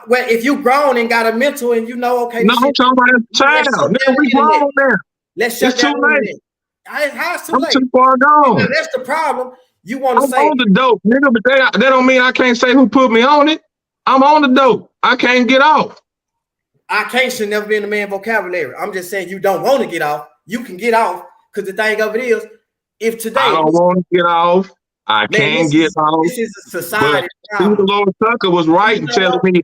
Well, if you grown and got a mental and you know, okay, no, I'm talking about the child. Nigga, we grown now. Let's shut it's too late. It's too I'm late. too far gone. Now, that's the problem. You want to say I'm on the dope, nigga, but that don't mean I can't say who put me on it. I'm on the dope. I can't get off. I can't should never be in the man vocabulary. I'm just saying you don't want to get off. You can get off because the thing of it is, if today I don't want to get off, I can't get off. This is a society. Delores Tucker was right in telling me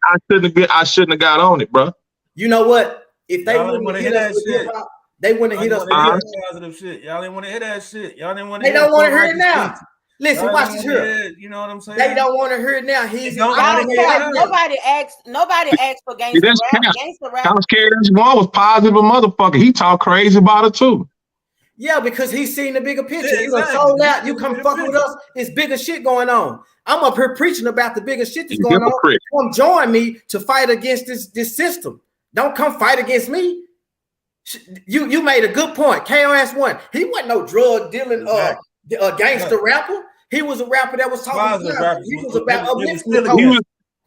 I shouldn't have got on it, bro. You know what? If they wouldn't have hit us with hip-hop, they wouldn't have hit us with positive shit. Y'all didn't want to hear that shit. Y'all didn't want to. They don't want to hear it now. Listen, watch this here. You know what I'm saying? They don't want to hear it now. Nobody asked for gangster rap. Gangster rap. KRS-One was positive motherfucker. He talked crazy about it too. Yeah, because he's seen the bigger picture. Yeah, exactly. You sold out. You come fuck with us. It's bigger shit going on. I'm up here preaching about the bigger shit that's going on. Come join me to fight against this system. Don't come fight against me. You made a good point. KRS-One, he wasn't no drug dealing gangster rapper. He was a rapper that was talking about. He was about uplifting.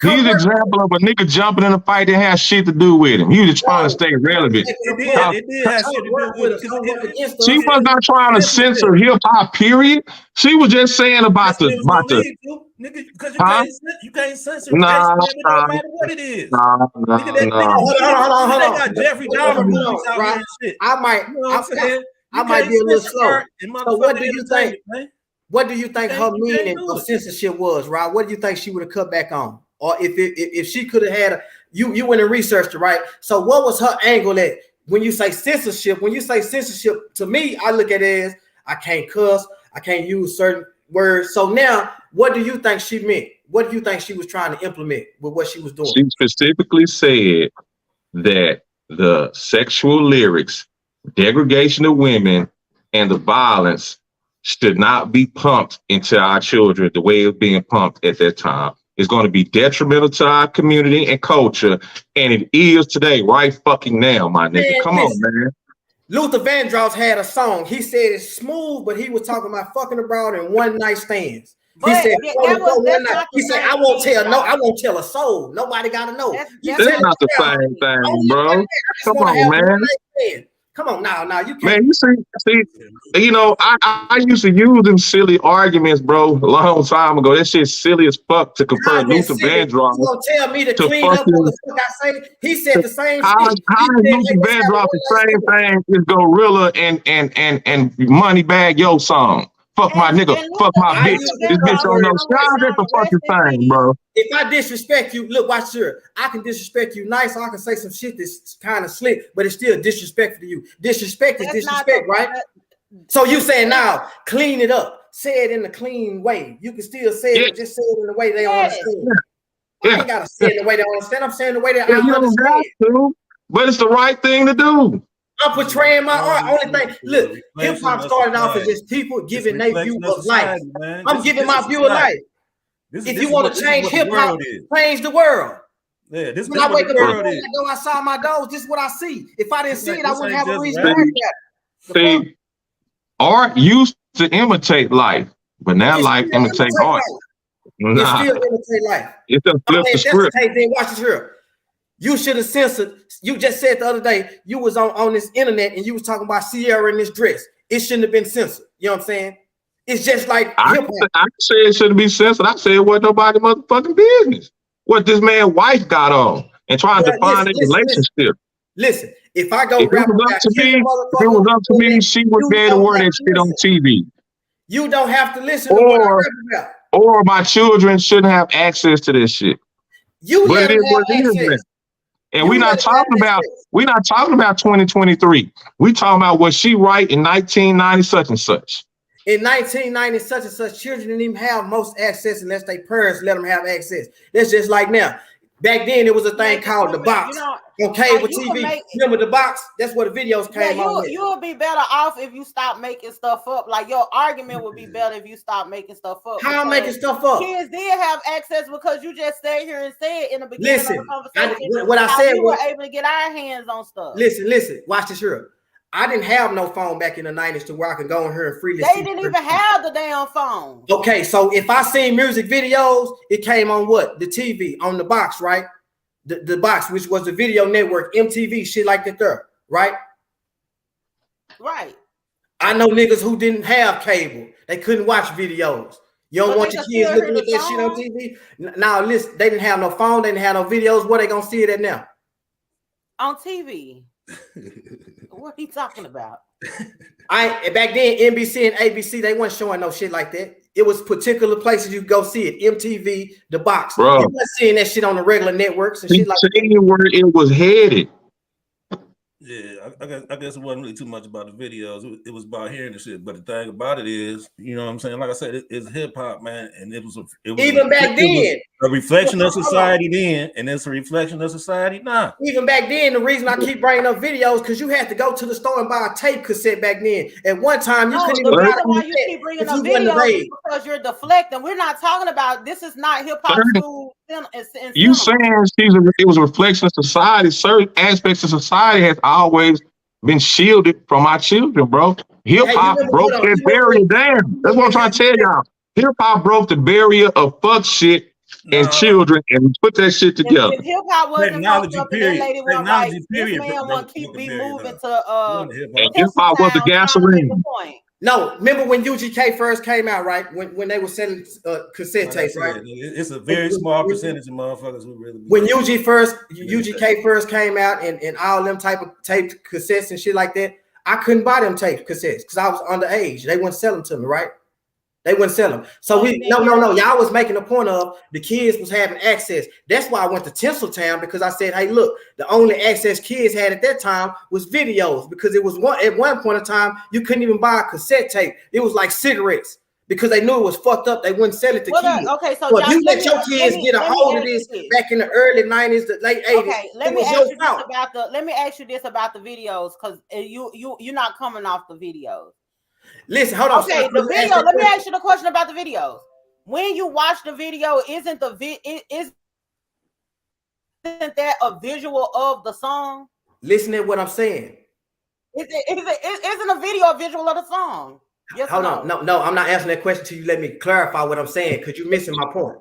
He's an example of a nigga jumping in a fight that has shit to do with him. He was just trying to stay relevant. It did have shit to do with it. She was not trying to censor hip hop, period. She was just saying about the nigga, because you can't censor no matter what it is. No. Hold on. They got Jeffrey Dahmer movies out here and shit. I might be a little slow. So what do you think? What do you think her meaning of censorship was, Rob? What do you think she would have cut back on? Or if she could have had you went and researched it, right? So what was her angle at when you say censorship? When you say censorship, to me, I look at it as I can't cuss, I can't use certain words. So now, what do you think she meant? What do you think she was trying to implement with what she was doing? She specifically said that the sexual lyrics, degradation of women, and the violence should not be pumped into our children the way it was being pumped at that time. It's going to be detrimental to our community and culture, and it is today, right fucking now, my nigga. Come on, man. Luther Vandross had a song. He said it's smooth, but he was talking about fucking abroad and one night stands. He said, I won't tell a soul. Nobody gotta know. That's not the same thing, bro. Come on, man. Come on now, you can't. Man, you see, you know, I used to use them silly arguments, bro, a long time ago. That shit's silly as fuck to compare Luther Vandross. You gonna tell me to clean up what the fuck I say? He said the same shit. How is Luther Vandross the same thing as Gorilla and Moneybag Yo song? Fuck my nigga, fuck my bitch. This bitch don't know. That's the fucking thing, bro. If I disrespect you, look, watch here. I can disrespect you nice, or I can say some shit that's kind of slick, but it's still disrespectful to you. Disrespect is disrespect, right? So you saying now, clean it up. Say it in a clean way. You can still say it, just say it in the way they understand. I ain't gotta say it in the way they understand. I'm saying the way that I understand. But it's the right thing to do. I'm portraying my art. Only thing, look, hip hop started off as just people giving their view of life. I'm giving my view of life. If you want to change hip hop, change the world. Yeah, this when I wake up in the morning, I go outside my doors. This is what I see. If I didn't see it, I wouldn't have a reason to look at it. See, art used to imitate life, but now life imitates art. It still imitate life. It's a flip the script. Then watch this here. You should have censored. You just said the other day you was on this internet and you was talking about Sierra in this dress. It shouldn't have been censored. You know what I'm saying? It's just like I say it shouldn't be censored. I said it wasn't nobody motherfucking business. What this man's wife got on and trying to define a relationship. Listen, if I go, if it was up to me, she would be able to wear that shit on TV. You don't have to listen to what I rap about. Or my children shouldn't have access to this shit. But it is what it is, man. And we're not talking about 2023. We talking about what she write in 1990 such and such. In 1990 such and such, children didn't even have most access unless their parents let them have access. That's just like now. Back then, it was a thing called the box. On cable TV. Remember the box? That's where the videos came on. You would be better off if you stopped making stuff up. Like your argument would be better if you stopped making stuff up. How I'm making stuff up? Kids did have access because you just stayed here and said in the beginning of the conversation. What I said we were able to get our hands on stuff. Listen. Watch this here. I didn't have no phone back in the 90s to where I could go in here and freely. They didn't even have the damn phone. Okay, so if I seen music videos, it came on what? The TV, on the box, right? The box, which was the video network, MTV, shit like that there, right? Right. I know niggas who didn't have cable. They couldn't watch videos. You don't want your kids looking at that shit on TV? Now, listen, they didn't have no phone. They didn't have no videos. Where they going to see it at now? On TV. What are you talking about? Back then, NBC and ABC, they weren't showing no shit like that. It was particular places you go see it. MTV, the box. Bro. You weren't seeing that shit on the regular networks and shit like that. Where it was headed. Yeah, I guess it wasn't really too much about the videos. It was about hearing the shit. But the thing about it is, you know what I'm saying? Like I said, it's hip hop, man, and it was even back then a reflection of society then, and it's a reflection of society now. Even back then, the reason I keep bringing up videos because you had to go to the store and buy a tape cassette back then. At one time, you couldn't even. The reason why you keep bringing up videos is because you're deflecting. We're not talking about this. Is not hip hop school. You saying it was a reflection of society? Certain aspects of society has always been shielded from our children, bro. Hip hop broke that barrier down. That's what I'm trying to tell y'all. Hip hop broke the barrier of fuck shit and children and put that shit together. If hip hop wasn't technology period, this man won't keep moving to hip hop was the gasoline. No, remember when UGK first came out, right? When they were selling cassette tapes, right? It's a very small percentage of motherfuckers who really. When UGK first came out and all them type of tape cassettes and shit like that, I couldn't buy them tape cassettes because I was underage. They wouldn't sell them to me, right? They wouldn't sell them. So no. Y'all was making a point of the kids was having access. That's why I went to Tinseltown because I said, hey, look, the only access kids had at that time was videos because it was at one point in time you couldn't even buy a cassette tape. It was like cigarettes because they knew it was fucked up. They wouldn't sell it to kids. Okay, so if you let your kids get a hold of this back in the early 90s, the late 80s, okay, let me ask you this about the videos because you're not coming off the videos. Listen, hold on. Okay, the video. Let me ask you the question about the videos. When you watch the video, isn't that a visual of the song? Listen to what I'm saying. Isn't a video a visual of the song? Yes. Hold on. No, I'm not answering that question till you let me clarify what I'm saying because you're missing my point.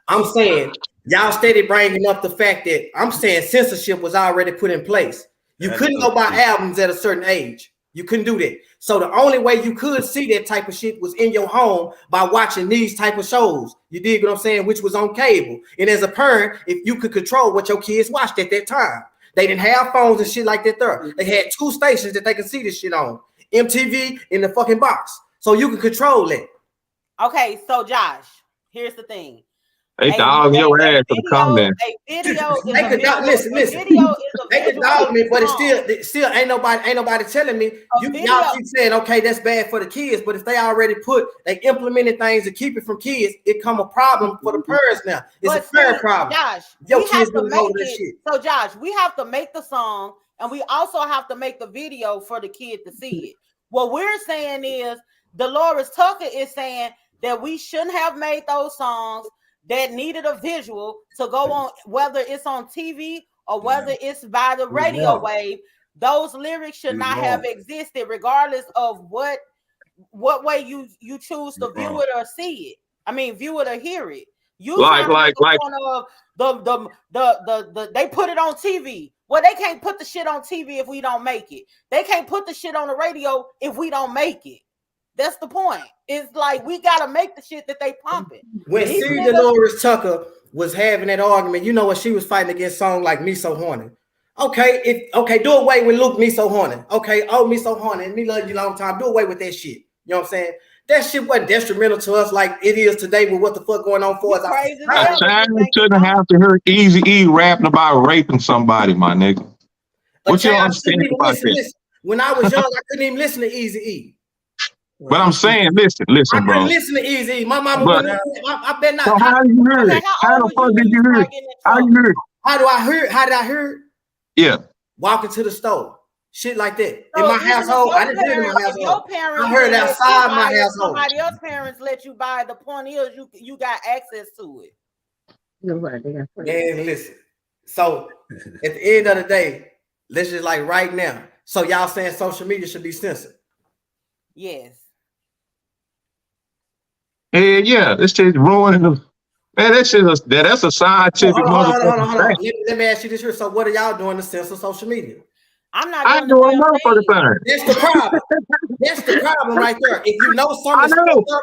I'm saying y'all steady bringing up the fact that I'm saying censorship was already put in place. You couldn't go buy albums at a certain age. You couldn't do that. So the only way you could see that type of shit was in your home by watching these type of shows. You dig what I'm saying? Which was on cable. And as a parent, if you could control what your kids watched at that time, they didn't have phones and shit like that there. They had 2 stations that they could see this shit on. MTV in the fucking box. So you can control it. Okay, so Josh, here's the thing. They dog your ass for the comment. Listen. They can dog me, but it's still ain't nobody telling me. Y'all keep saying, okay, that's bad for the kids, but if they already they implemented things to keep it from kids, it come a problem for the parents now. It's a parent problem. Josh, we have to make it. So Josh, we have to make the song, and we also have to make the video for the kid to see it. What we're saying is, Delores Tucker is saying that we shouldn't have made those songs that needed a visual to go on, whether it's on TV or whether it's by the radio wave. Those lyrics should not have existed, regardless of what way you choose to view it or see it. I mean, view it or hear it. You they put it on TV. Well, they can't put the shit on TV if we don't make it. They can't put the shit on the radio if we don't make it. That's the point. It's like we gotta make the shit that they pumping. When Delores Tucker was having that argument, you know what she was fighting against songs like Me So Horny. Okay, do away with Luke Me So Horny. Okay, Me So Horny, Me Love You Long Time. Do away with that shit. You know what I'm saying? That shit wasn't detrimental to us like it is today with what the fuck going on for us. I shouldn't have to hear Eazy-E rapping about raping somebody, my nigga. What you understand about this? When I was young, I couldn't even listen to Eazy-E. But I'm saying, listen, I bro. couldn't listen to Easy. My mama wouldn't. I bet not. So how you hear it? How the fuck did you hear it? How you hear it? How do I hear it? How did I hear it? Yeah. Walking to the store. Shit like that. In my household, I didn't hear it in my household. I heard it outside my household. Somebody else's parents let you buy. The point is, you got access to it. Man, listen. So at the end of the day, let's just like right now. So y'all saying social media should be censored? Yes. Yeah, this shit ruining the man. That's a scientific. Hold on. Let me ask you this here. So what are y'all doing to censor social media? I'm not doing the motherfucking thing. That's the problem. That's the problem right there. If you know something,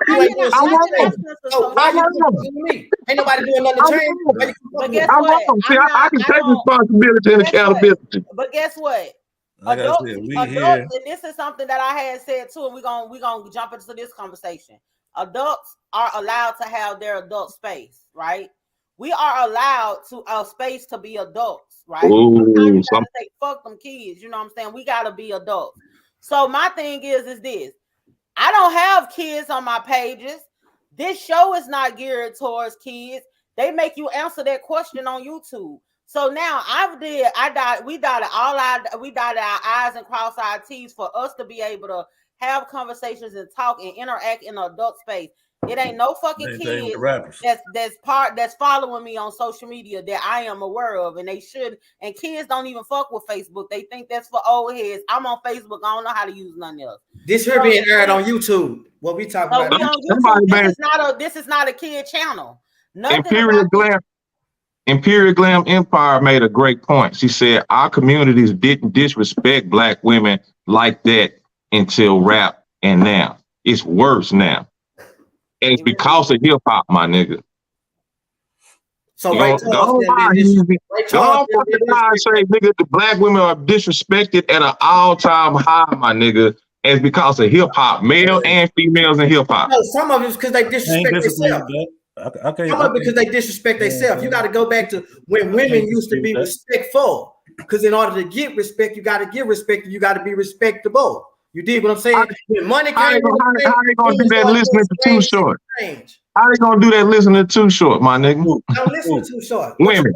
you ain't doing something. So why you doing me? Ain't nobody doing nothing to change. But guess what? See, I can take responsibility and accountability. But guess what? Like adults, I said, and this is something that I had said too, and we're gonna jump into this conversation. Adults are allowed to have their adult space, right? We are allowed to a space to be adults, right? Sometimes you gotta say fuck them kids, you know what I'm saying? We gotta be adults. So my thing is this: I don't have kids on my pages. This show is not geared towards kids. They make you answer that question on YouTube. So now we dotted our I's and crossed our T's for us to be able to have conversations and talk and interact in an adult space. It ain't no fucking kids that's following me on social media that I am aware of, and they should. And kids don't even fuck with Facebook. They think that's for old heads. I'm on Facebook. I don't know how to use nothing else. This here being aired on YouTube. What we talking about? We on YouTube. This is not a kid channel. Imperial Glam Empire made a great point. She said our communities didn't disrespect Black women like that until rap, and now it's worse now. And it's because of hip hop, my nigga. So don't say, nigga, the Black women are disrespected at an all-time high, my nigga. And it's because of hip hop, male and females in hip hop. No, some of it's because they disrespect themselves. Some of it because they disrespect themselves. You got to go back to when women used to be respectful. Because in order to get respect, you got to give respect. You got to be respectable. You dig what I'm saying? When money came, how they gonna do that listening to Too Short? How they gonna do that listening to Too Short, my nigga? Don't listen to Too Short. Women.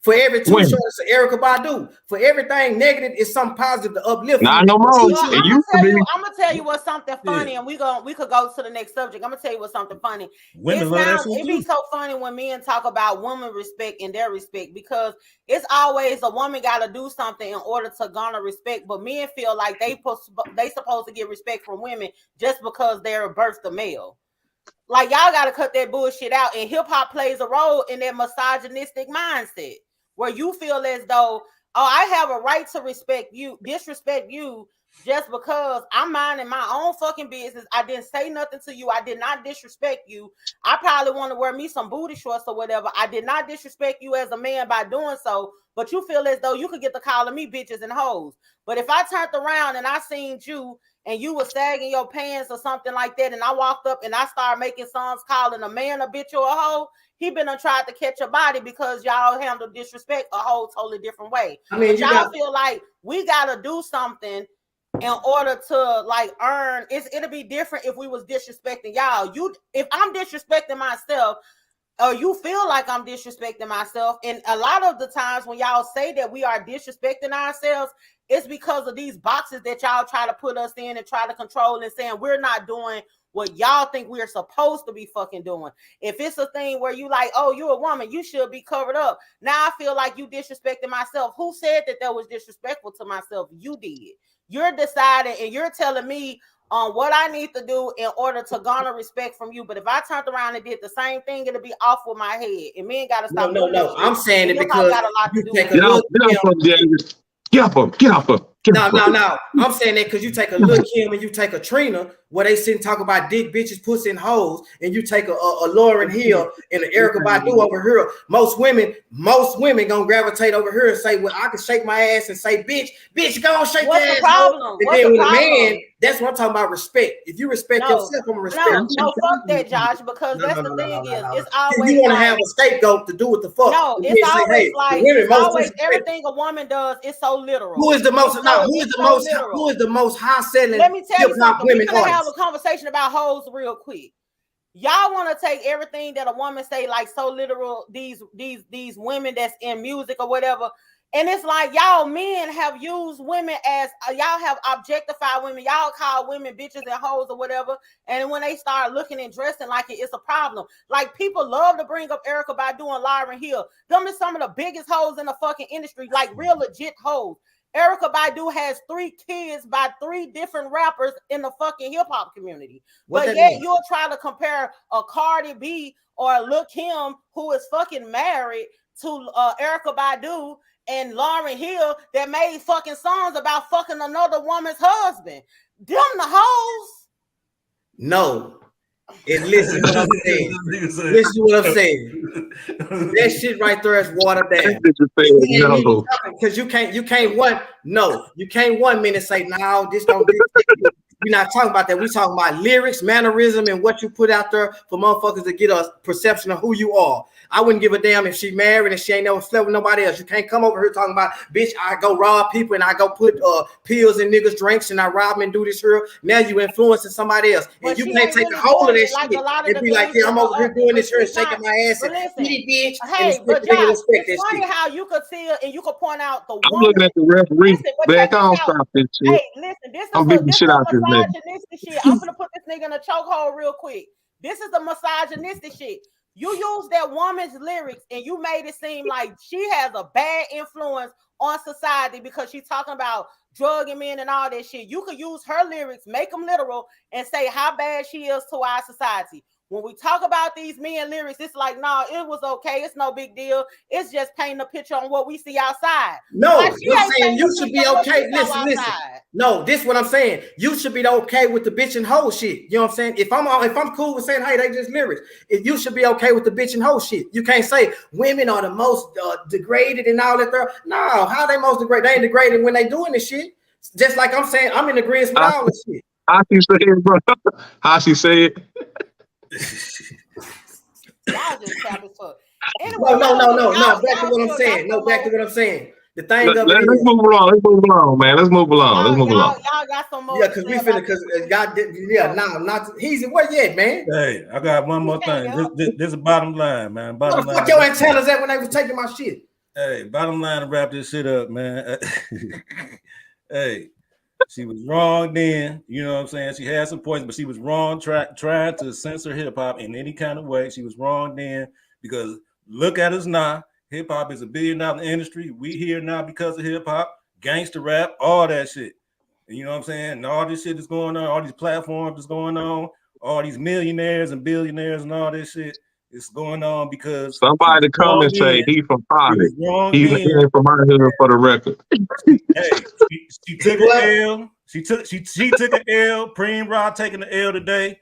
For every Too Short, it's Erykah Badu. For everything negative, it's something positive to uplift. Not no more. I'm gonna tell you what's something funny, and we could go to the next subject. I'm gonna tell you what's something funny. It be so funny when men talk about woman respect and their respect, because it's always a woman got to do something in order to garner respect, but men feel like they supposed to get respect from women just because they're birthed a male. Like, y'all got to cut that bullshit out, and hip hop plays a role in that misogynistic mindset, where you feel as though, I have a right to disrespect you just because I'm minding my own fucking business. I didn't say nothing to you. I did not disrespect you. I probably want to wear me some booty shorts or whatever. I did not disrespect you as a man by doing so, but you feel as though you could get to calling me bitches and hoes. But if I turned around and I seen you and you were sagging your pants or something like that, and I walked up and I started making songs calling a man a bitch or a hoe, he been tried to catch a body because y'all handle disrespect a whole totally different way. I mean, y'all feel like we gotta do something in order to like earn. It'll be different if we was disrespecting y'all. If I'm disrespecting myself, or you feel like I'm disrespecting myself, and a lot of the times when y'all say that we are disrespecting ourselves, it's because of these boxes that y'all try to put us in and try to control, and saying we're not doing what y'all think we're supposed to be fucking doing. If it's a thing where you like, oh, you're a woman, you should be covered up. Now I feel like you disrespecting myself. Who said that was disrespectful to myself? You did. You're deciding and you're telling me on what I need to do in order to garner respect from you. But if I turned around and did the same thing, it'll be off with my head. And men gotta stop. No. I'm saying it because got a lot to do with it. Get off her. No. I'm saying that because you take a Lil' Kim and you take a Trina, where they sit and talk about dick, bitches, pussy, and hoes, and you take a Lauryn Hill and an Erykah Badu over here. Most women gonna gravitate over here and say, well, I can shake my ass and say, bitch, go on, shake What's your the ass. problem? And then when a man That's what I'm talking about. Respect. If you respect yourself, I'm gonna respect you. No, fuck that, Josh. Because that's the thing is, it's always you want to have a scapegoat to do what the fuck. No, it's always like it's always everything a woman does is so literal. Who is the most? Who is the most high selling? Let me tell you something. We're gonna have a conversation about hoes real quick. Y'all want to take everything that a woman say like so literal. These women that's in music or whatever. And it's like y'all men have used women as y'all have objectified women. Y'all call women bitches and hoes or whatever. And when they start looking and dressing like it's a problem. Like people love to bring up Erykah Badu and Lauryn Hill. Them are some of the biggest hoes in the fucking industry, like real legit hoes. Erykah Badu has 3 kids by 3 different rappers in the fucking hip hop community. But yet you'll try to compare a Cardi B or a Lil Kim who is fucking married to Erykah Badu and Lauryn Hill that made fucking songs about fucking another woman's husband. Them the hoes? No. And listen what I'm saying. Listen what I'm saying. That shit right there is watered down. No. Because you can't one minute say, no, this don't do it. We're not talking about that. We're talking about lyrics, mannerism, and what you put out there for motherfuckers to get a perception of who you are. I wouldn't give a damn if she married and she ain't never slept with nobody else. You can't come over here talking about, bitch, I go rob people and I go put pills in niggas' drinks and I rob them and do this here. Now you influencing somebody else. And you can't take a hold of that shit and be like, yeah, I'm over here doing this here and shaking my ass and bitch. Hey, but Josh, it's funny how you could see it and you could point out the I'm looking at the referee. Back on stop this shit. Hey, listen, this I'm beating shit out this nigga. Shit. I'm gonna put this nigga in a chokehold real quick. This is the misogynistic shit. You use that woman's lyrics and you made it seem like she has a bad influence on society because she's talking about drugging men and all that shit. You could use her lyrics, make them literal, and say how bad she is to our society. When we talk about these men lyrics, it's like, no, it was okay. It's no big deal. It's just painting a picture on what we see outside. No, like I'm saying you should be okay. Listen. No, this is what I'm saying. You should be okay with the bitch and hoe shit. You know what I'm saying? If I'm cool with saying, hey, they just lyrics. If you should be okay with the bitch and hoe shit. You can't say women are the most degraded and all that there. No, how they most degraded? They ain't degraded when they doing this shit. Just like I'm saying, I'm in agreement with all this shit. How she say it, bro? How she say it? Y'all just tap as fuck. Anyway, no. Back to what I'm saying. Back to what I'm saying. The thing let's move along. Let's move along, man. Let's move along. Y'all got some more. Yeah, because we finna. Because God did. Yeah, not. He's where you at, man? Hey, I got one more thing. This is the bottom line, man. Bottom line. Fuck your antennas at when they was taking my shit. Hey, bottom line to wrap this shit up, man. Hey. She was wrong then, you know what I'm saying? She had some points, but she was wrong trying to censor hip-hop in any kind of way. She was wrong then because look at us now. Hip-hop is $1 billion industry. We here now because of hip-hop, gangster rap, all that shit. And you know what I'm saying? And all this shit is going on, all these platforms is going on, all these millionaires and billionaires and all this shit. It's going on because somebody to come and say he from Poly. He's from my hood for the record. Hey, she took an L. She took an L. Preem Rod taking the L today.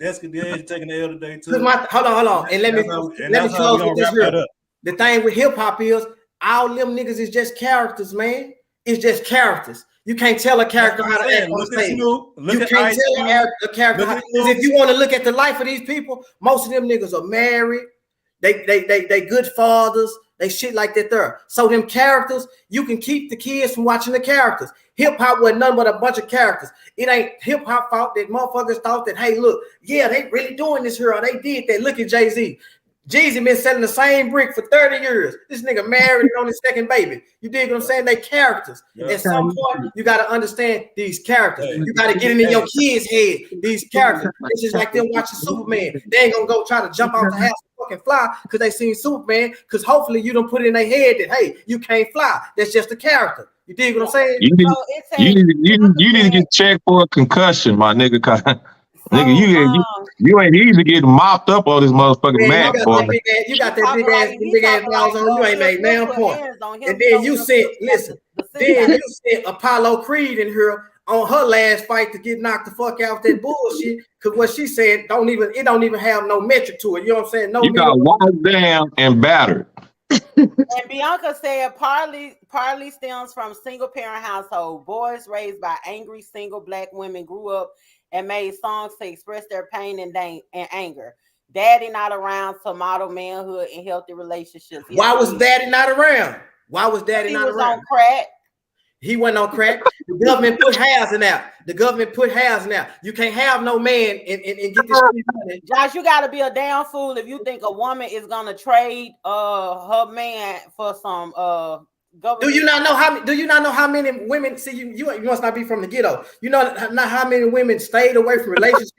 Deska Diaz taking the L today too. Hold on. And let me close with this here. The thing with hip hop is all them niggas is just characters, man. It's just characters. You can't tell a character how to act on stage. You can't tell a character how. Because if you want to look at the life of these people, most of them niggas are married. They good fathers. They shit like that there. So them characters, you can keep the kids from watching the characters. Hip hop was nothing but a bunch of characters. It ain't hip hop fault that motherfuckers thought that, hey, look, yeah, they really doing this here. Or they did that. Look at Jay-Z. Jeezy been selling the same brick for 30 years. This nigga married on his second baby. You dig what I'm saying? They characters. Yeah. At some point, you got to understand these characters. You got to get it in your kids' head, these characters. It's just like them watching Superman. They ain't going to go try to jump off the house and fucking fly because they seen Superman, because hopefully you don't put it in their head that, hey, you can't fly. That's just a character. You dig what I'm saying? You need to get checked for a concussion, my nigga. Nigga, you ain't easy getting mopped up on this motherfucking mat, boy. You got that big ass balls on. You ain't made damn point. And then you sent, Apollo Creed in here on her last fight to get knocked the fuck out that bullshit. Because what she said don't even have no metric to it. You know what I'm saying? No, you got walked down and battered. And Bianca said partly stems from single parent household. Boys raised by angry single black women grew up and made songs to express their pain and anger. Daddy not around to model manhood and healthy relationships. Yes, why was Daddy not around? Why was Daddy not around? He was on crack. He wasn't on crack. The government put housing out. The government put housing out. You can't have no man and get this money. Josh, you got to be a damn fool if you think a woman is gonna trade her man for some government. Do you not know how many women? See, you must not be from the ghetto. You know not how many women stayed away from relationships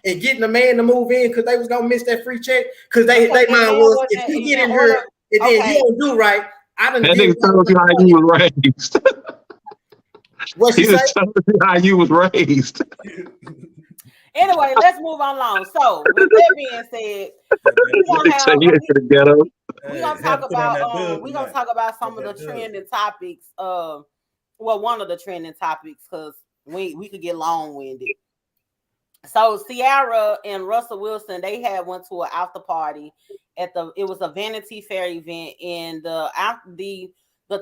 and getting a man to move in because they was gonna miss that free check because they mind was if you get in here and then you don't do right. I done. That nigga told you how you was raised. What she just told you how you was raised. Anyway, let's move on along. So, with that being said, we're gonna talk about some of the trending topics. Well, one of the trending topics because we could get long-winded. So, Ciara and Russell Wilson, they went to an after party it was a Vanity Fair event, and the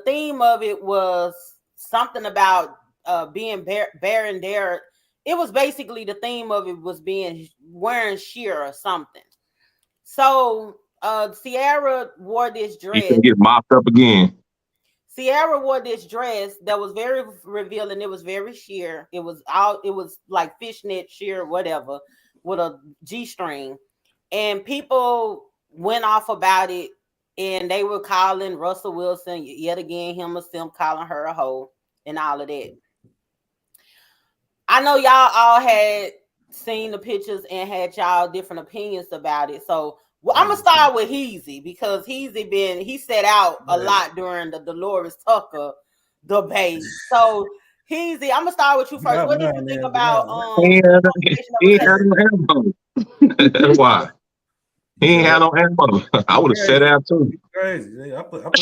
theme of it was something about being bare and dare. It was basically the theme of it was wearing sheer or something. So Ciara wore this dress. You can get mopped up again. Ciara wore this dress that was very revealing. It was very sheer. It was like fishnet sheer, whatever, with a G-string. And people went off about it, and they were calling Russell Wilson yet again, him a simp, calling her a hoe, and all of that. I know y'all all had seen the pictures and had y'all different opinions about it. So I'm gonna start with Heezy because he set out a lot during the Dolores Tucker debate. So Heezy, I'm gonna start with you first. What did you think about why? He ain't had no ammo. I would have set out too. Crazy. I put it up.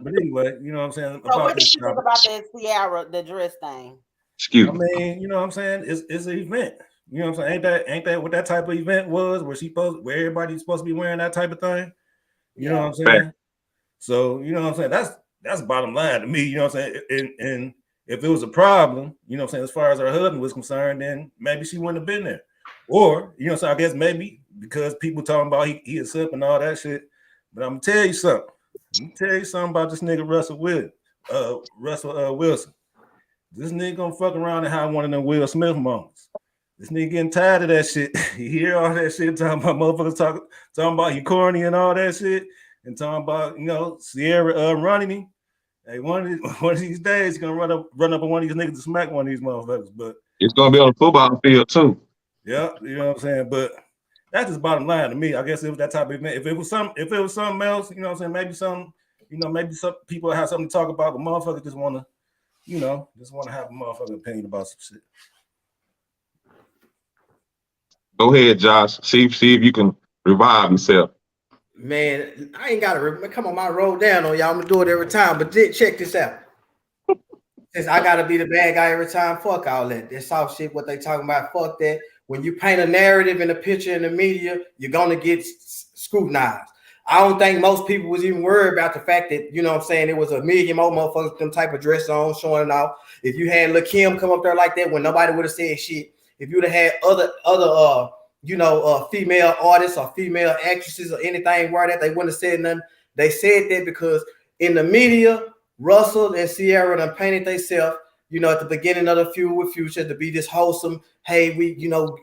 But anyway, you know what I'm saying? So what did you think about that Ciara, the dress thing? Excuse me. I mean, you know what I'm saying? It's an event. You know what I'm saying? Ain't that what that type of event was where everybody's supposed to be wearing that type of thing? You know what I'm saying? Fact. So, you know what I'm saying? That's bottom line to me, you know what I'm saying? And if it was a problem, you know what I'm saying, as far as her husband was concerned, then maybe she wouldn't have been there. Or, you know, so I guess maybe because people talking about he is up and all that shit. But I'm gonna tell you something. About this nigga Russell Wilson. This nigga gonna fuck around and have one of them Will Smith moments. This nigga getting tired of that shit. You hear all that shit talking about motherfuckers talking about he corny and all that shit, and talking about, you know, Ciara running him. Hey, one of these days he's gonna run up on one of these niggas to smack one of these motherfuckers. But it's gonna be on the football field too. Yeah, you know what I'm saying? But that's just bottom line to me. I guess it was that type of event. If it was something else, you know what I'm saying, maybe some people have something to talk about, but motherfuckers just wanna have a motherfucking opinion about some shit. Go ahead, Josh. See if you can revive yourself. Man, I ain't gotta come on, my roll down on y'all. I'm gonna do it every time, but check this out. Since I gotta be the bad guy every time, fuck all that. That soft shit, what they talking about, fuck that. When you paint a narrative in a picture in the media, you're gonna get scrutinized. I don't think most people was even worried about the fact that, you know what I'm saying, it was a million more motherfuckers with them type of dress on showing off. If you had Lil' Kim come up there like that when nobody would have said shit, if you'd have had other female artists or female actresses or anything where that, they wouldn't have said nothing. They said that because in the media, Russell and Ciara done painted themselves, you know, at the beginning of the feud with Future to be this wholesome, hey, we, you know,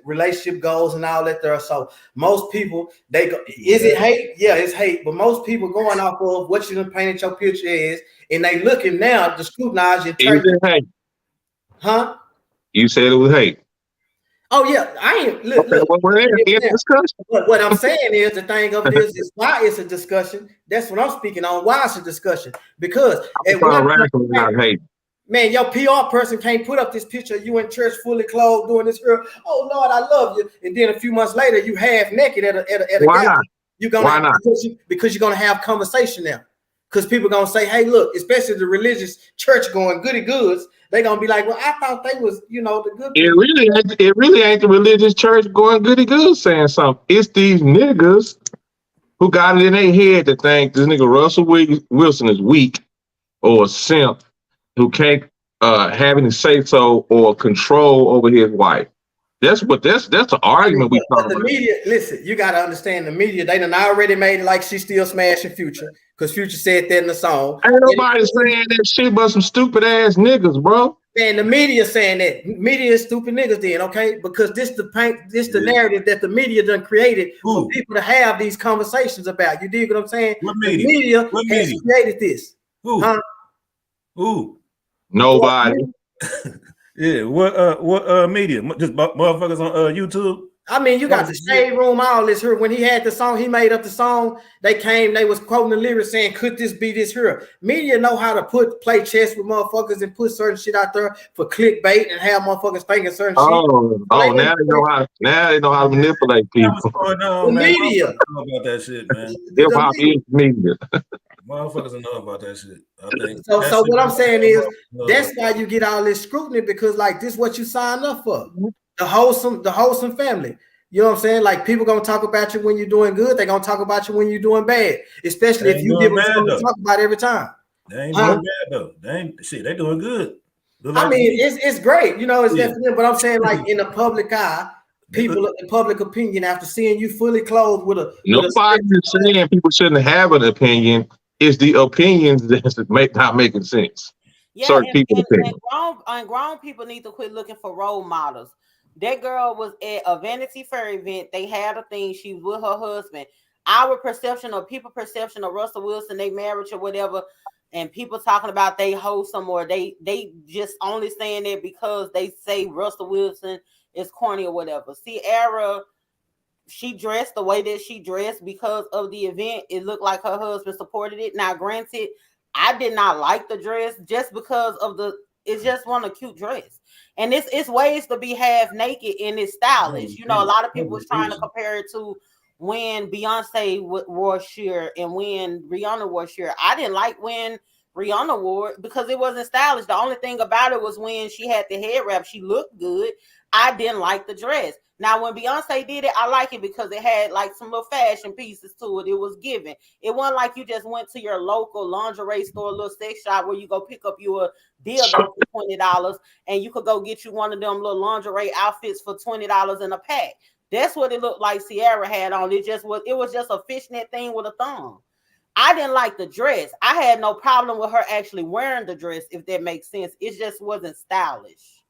relationship goals and all that there. So most people, is it hate? Yeah, it's hate. But most people going off of what you done painted your picture is, and they looking now to scrutinize you. Hate. Huh? You said it was hate. Oh yeah, I ain't look. What I'm saying is the thing of it is why it's a discussion. That's what I'm speaking on. Why it's a discussion? Because man, your PR person can't put up this picture of you in church fully clothed doing this girl. Oh Lord, I love you. And then a few months later, you half naked at a why not? Why not? Because you're gonna have conversation now. Because people are gonna say, hey, look, especially the religious church going goody goods, they're gonna be like, well, I thought they was, you know, the good people. It really ain't the religious church going goody goods saying something. It's these niggas who got it in their head to think this nigga Russell Wilson is weak or a simp who can't have any say so or control over his wife. That's the argument we talk about. The media, listen, you gotta understand the media. They done already made it like she's still smashing Future because Future said that in the song. Ain't nobody saying that shit but some stupid ass niggas, bro. And the media saying that media is stupid niggas then, okay? Because this the narrative that the media done created for people to have these conversations about. You dig what I'm saying? What media? The media has created this. Who? Huh? Who? Nobody. Yeah, what media? Just motherfuckers on YouTube? I mean, you got the Shade Room, all this here. When he had the song, he made up the song. They was quoting the lyrics saying, could this be this here? Media know how to play chess with motherfuckers and put certain shit out there for clickbait and have motherfuckers thinking certain shit. Now they know how to manipulate people. The media. Know about that shit, man. Hip hop is media. Motherfuckers don't know about that shit. I think so what I'm saying is that's why you get all this scrutiny, because like this is what you signed up for. The wholesome family. You know what I'm saying? Like people gonna talk about you when you're doing good, they're gonna talk about you when you're doing bad, especially if you give them something to talk about every time. They ain't doing bad though. They doing good. I mean, it's great, you know, it's definitely, but I'm saying like in the public eye, people in public opinion, after seeing you fully clothed with a nobody is saying people shouldn't have an opinion. It's the opinions that's not making sense. Yeah, certain people and grown people need to quit looking for role models. That girl was at a Vanity Fair event. They had a thing. She was with her husband. Our perception of Russell Wilson, they marriage or whatever, and people talking about they wholesome or they just only saying that because they say Russell Wilson is corny or whatever. Ciara, she dressed the way that she dressed because of the event. It looked like her husband supported it. Now, granted, I did not like the dress just because of it's just one a cute dress. And it's ways to be half naked and it's stylish. You know, a lot of people was trying to compare it to when Beyonce wore sheer and when Rihanna wore sheer. I didn't like when Rihanna wore it because it wasn't stylish. The only thing about it was when she had the head wrap, she looked good. I didn't like the dress. Now, when Beyonce did it, I like it because it had like some little fashion pieces to it. It was given. It wasn't like you just went to your local lingerie store, little sex shop where you go pick up you a dildo for $20 and you could go get you one of them little lingerie outfits for $20 in a pack. That's what it looked like Ciara had on. It was just a fishnet thing with a thumb. I didn't like the dress. I had no problem with her actually wearing the dress, if that makes sense. It just wasn't stylish.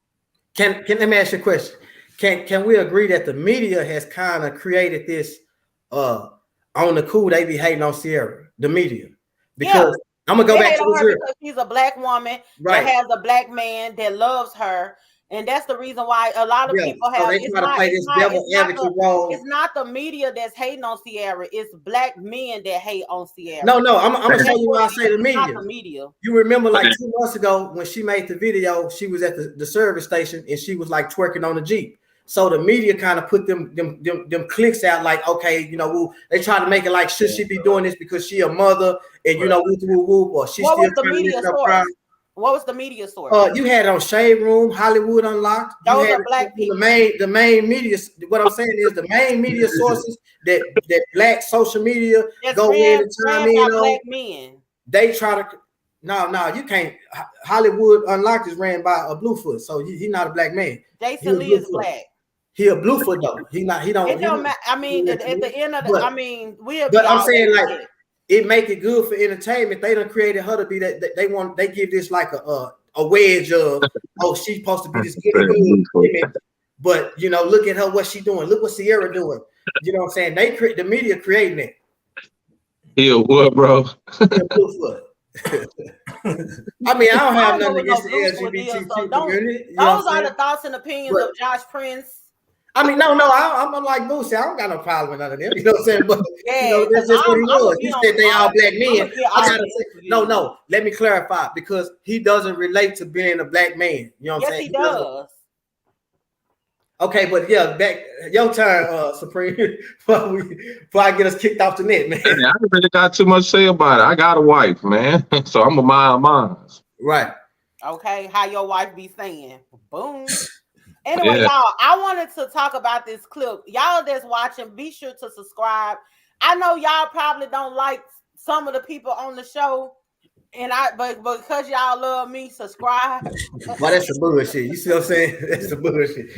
Can let me ask you a question? Can we agree that the media has kind of created this on the cool, they be hating on Ciara, the media? Because I'm gonna go back to her because she's a black woman that has a black man that loves her. And that's the reason why a lot of people have. So they try to play this devil advocate role. It's not the media that's hating on Ciara. It's black men that hate on Ciara. No, I'm gonna tell you why I say the media. Not the media. You remember like 2 months ago when she made the video, she was at the service station and she was like twerking on the Jeep. So the media kind of put them clicks out like, okay, you know, they try to make it like, should she be doing this because she a mother and you know, whoop, or she what still was the media source? What was the media source? You had it on Shade Room, Hollywood Unlocked. Those are black people. The main media. What I'm saying is the main media sources that black social media go in and chime in on. Black men. They try to. No, you can't. Hollywood Unlocked is ran by a Bluefoot, so he's not a black man. Jason Lee is black. He a Bluefoot though. He don't. It don't matter. I mean, at the end of the, but, I mean, But I'm saying like. It make it good for entertainment. They done created her to be that they give this like a wedge of she's supposed to be this good. But you know, look at her, what she doing. Look what Ciara doing. You know what I'm saying? The media creating it. Yeah, what, bro? I mean, I don't have nothing against the LGBTQ community. Those are the thoughts and opinions of Josh Prince. I mean, no, I'm like Boosie. I don't got no problem with none of them. You know what I'm saying? But you know, that's just what he was. He said they all black men. I gotta say, no. Let me clarify because he doesn't relate to being a black man. You know what I'm saying? Yes, he does. Okay, but yeah, back your turn, Supreme. Before I get us kicked off the net, man. I haven't really got too much to say about it. I got a wife, man, so I'm a mind mine. Right. Okay, how your wife be saying? Boom. Anyway, y'all, I wanted to talk about this clip. Y'all that's watching, be sure to subscribe. I know y'all probably don't like some of the people on the show, but because y'all love me, subscribe. Well, that's the bullshit. You see what I'm saying? That's the bullshit.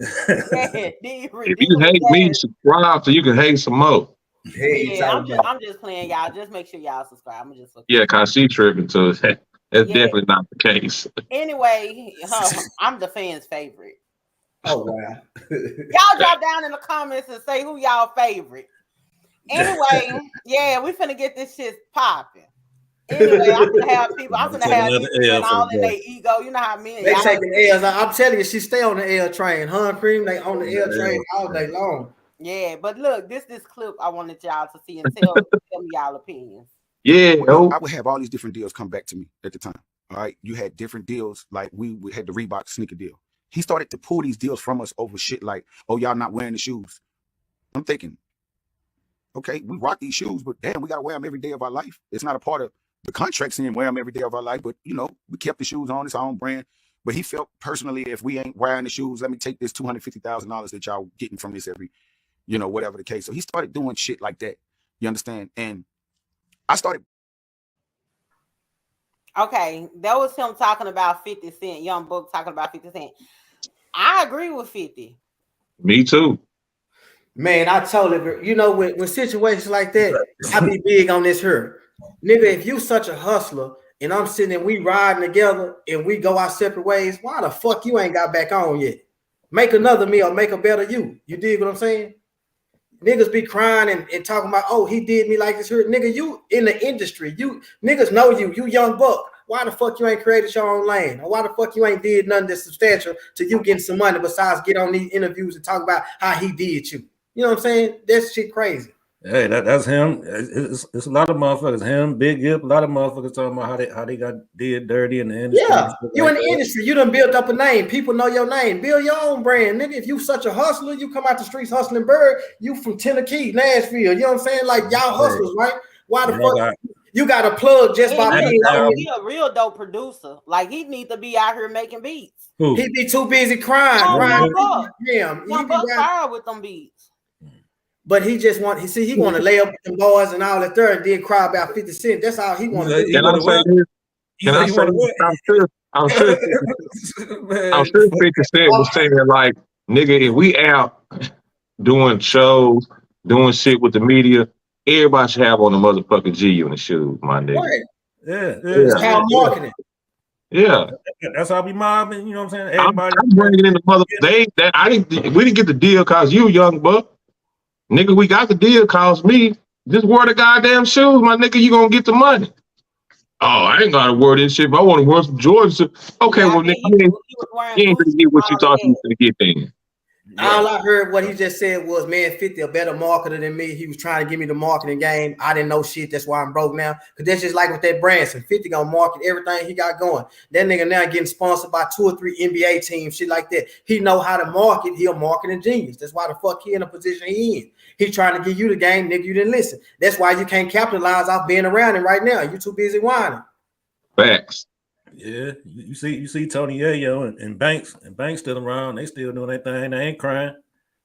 If you hate me, subscribe so you can hate some more. Hey, yeah, I'm just playing, y'all. Just make sure y'all subscribe. I'm just yeah, cause she tripping too. That's definitely not the case. Anyway, I'm the fans' favorite. Oh wow! Y'all drop down in the comments and say who y'all favorite. Anyway, yeah, we finna get this shit popping. Anyway, I'm gonna have people. I'm gonna have people all in their ego. You know how many they taking L's. I'm telling you, she stay on the L train. Her and Cream, they on the L train all day long. Yeah, but look, this clip I wanted y'all to see and tell me y'all opinions. Yeah, I would have all these different deals come back to me at the time. All right, you had different deals, like we had the Reebok sneaker deal. He started to pull these deals from us over shit like, oh, y'all not wearing the shoes. I'm thinking, okay, we rock these shoes, but damn, we gotta wear them every day of our life. It's not a part of the contract saying wear them every day of our life, but you know, we kept the shoes on, it's our own brand. But he felt personally, if we ain't wearing the shoes, let me take this $250,000 that y'all getting from this every, you know, whatever the case. So he started doing shit like that. You understand? And I started. Okay, that was him talking about 50 Cent, Young Book talking about 50 Cent. I agree with 50. Me too. Man, I totally, you know, when situations like that, I be big on this here. Nigga, if you such a hustler and I'm sitting and we riding together and we go our separate ways, why the fuck you ain't got back on yet? Make another meal, make a better you. You dig what I'm saying? Niggas be crying and talking about, oh, he did me like this here. Nigga, you in the industry. You niggas know you Young Buck. Why the fuck you ain't created your own lane? Or why the fuck you ain't did nothing that's substantial to you getting some money besides get on these interviews and talk about how he did you? You know what I'm saying? That shit crazy. Hey, that's him. It's a lot of motherfuckers. Him, Big Hip, a lot of motherfuckers talking about how they got did dirty in the industry. Yeah, you in the industry. You done built up a name. People know your name. Build your own brand, nigga. If you such a hustler, you come out the streets hustling bird. You from Tennessee, Nashville. You know what I'm saying? Like y'all hustlers, right? Why the fuck you got a plug just by being on? He a real dope producer. Like he need to be out here making beats. Who? He be too busy crying. Young Buck fire with them beats. But he just want he want to lay up with them boys and all that there and then cry about 50 Cent. That's all he want to do. Can I say this? Can I say this? I'm sure 50 Cent was saying like, nigga, if we out doing shows, doing shit with the media, everybody should have on the motherfucking G unit shoes, my nigga. Right. Yeah. It's how marketing. Yeah. That's how we mobbing, you know what I'm saying? Everybody I'm bringing in the mother. We didn't get the deal cause you, Young Buck. Nigga, we got the deal cause me. Just wear the goddamn shoes, my nigga, you gonna get the money. Oh, I ain't gotta wear this shit, but I want to wear some Jordans. Okay, well, nigga, you ain't gonna get what you thought you was gonna get then. Yeah. All I heard what he just said was, man, 50 a better marketer than me. He was trying to give me the marketing game. I didn't know shit. That's why I'm broke now. Because that's just like with that Branson. 50 gonna market everything he got going. That nigga now getting sponsored by 2 or 3 NBA teams, shit like that. He know how to market. He a marketing genius. That's why the fuck he in the position he in. He trying to give you the game, nigga. You didn't listen. That's why you can't capitalize off being around him right now. You too busy whining. Facts. Yeah, you see Tony Yayo and Banks still around. They still doing their thing. They ain't crying.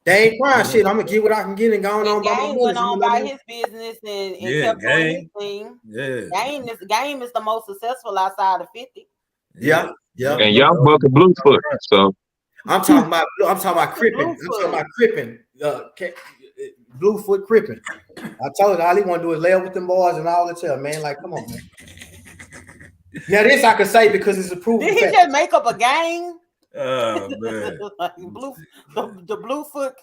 They ain't crying. Shit, I'm gonna get what I can get and going on. Game went on by his business and kept doing his thing. Yeah, Game is the most successful outside of 50. Yeah. And y'all Buck a Bluefoot. So I'm talking about Crippin. I'm talking about Crippin. Bluefoot Crippin. I told you all he want to do is lay up with them boys and all that stuff, man. Like, come on, man. Now this I can say because it's a proven fact. Did he just make up a gang? Oh man. Like the Bluefoot.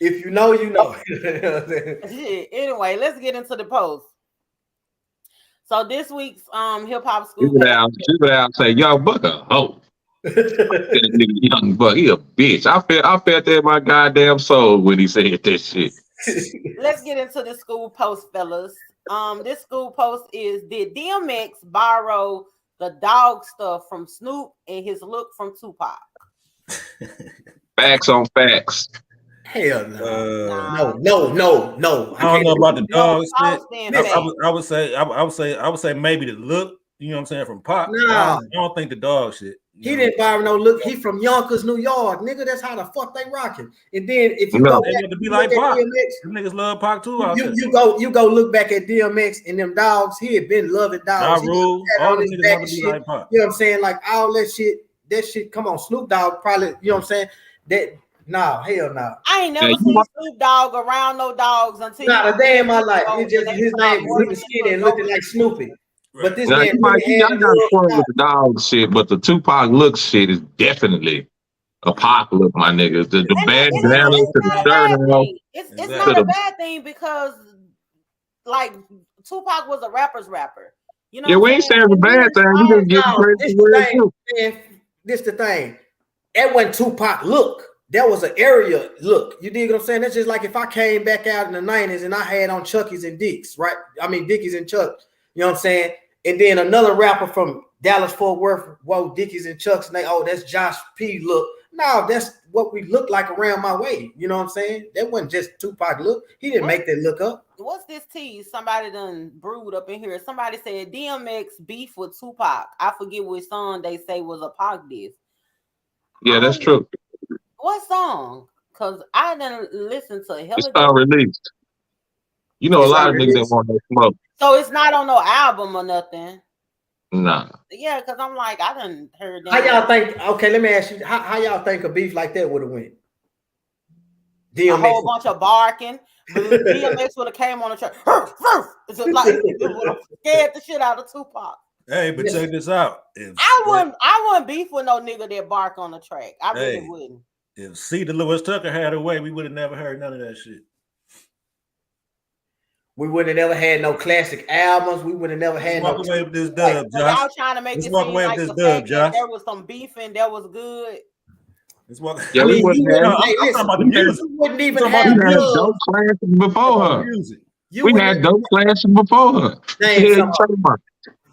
If you know, you know. Anyway, let's get into the post. So this week's hip hop school. She would out say, "Y'all Buck a hoe." That nigga Young Buck, he a bitch. I felt that in my goddamn soul when he said this shit. Let's get into the school post, fellas. This school post is: did DMX borrow the dog stuff from Snoop and his look from Tupac? Facts on facts. Hell no. No. I don't know about the dog shit. I would say maybe the look, you know what I'm saying, from Pop. No. I don't think the dog shit. He didn't borrow no look. He from Yonkers, New York, nigga. That's how the fuck they rocking. And then if you go back, to be like Pac. Them niggas love Pac too. You go look back at DMX and them dogs. He had been loving dogs. All the niggas want to be like Pac. You know what I'm saying? Like all that shit. Come on, Snoop Dogg probably. You know what I'm saying? Hell no. I ain't never seen Snoop Dogg around no dogs until not a day in my life. It's just his name was looking skinny and looking like Snoopy. Right. But this now, man really got a point with the dog shit, but the Tupac look shit is definitely a Pac look, my niggas. The bad banana to the shirt. It's not a bad thing because like Tupac was a rapper's rapper. You know, yeah, we ain't saying it's a bad thing. We just get crazy. This the thing. That wasn't Tupac look. That was an area look. You dig what I'm saying? That's just like if I came back out in the 90s and I had on Chuckies and Dicks, right? I mean Dickies and Chuck. You know what I'm saying? And then another rapper from Dallas Fort Worth, whoa, Dickies and Chucks, and that's Josh P look. No, that's what we look like around my way. You know what I'm saying? That wasn't just Tupac look. He didn't make that look up. What's this tease? Somebody done brewed up in here. Somebody said DMX beef with Tupac. I forget which song they say was a Pac diss. Yeah, that's true. What song? Because I didn't listen to it's not released. You know, a lot of niggas didn't want no smoke. So it's not on no album or nothing. Nah. Yeah, because I'm like, I done heard that. How y'all think? Okay, let me ask you. How y'all think a beef like that would have went? DMX. A whole bunch of barking. DMX would have came on the track. It's like it would have scared the shit out of Tupac. Hey, but check this out. I wouldn't beef with no nigga that bark on the track. I really wouldn't. If Delores Tucker had her way, we would have never heard none of that shit. We would have never had no classic albums. We would have never had no. Walk away with this dub, Josh. Y'all trying to make it seem like the fact that there was some beefing that was good. Yeah, we wouldn't have. I'm talking about the music. We wouldn't even have dope classes before her. We had dope classes before her.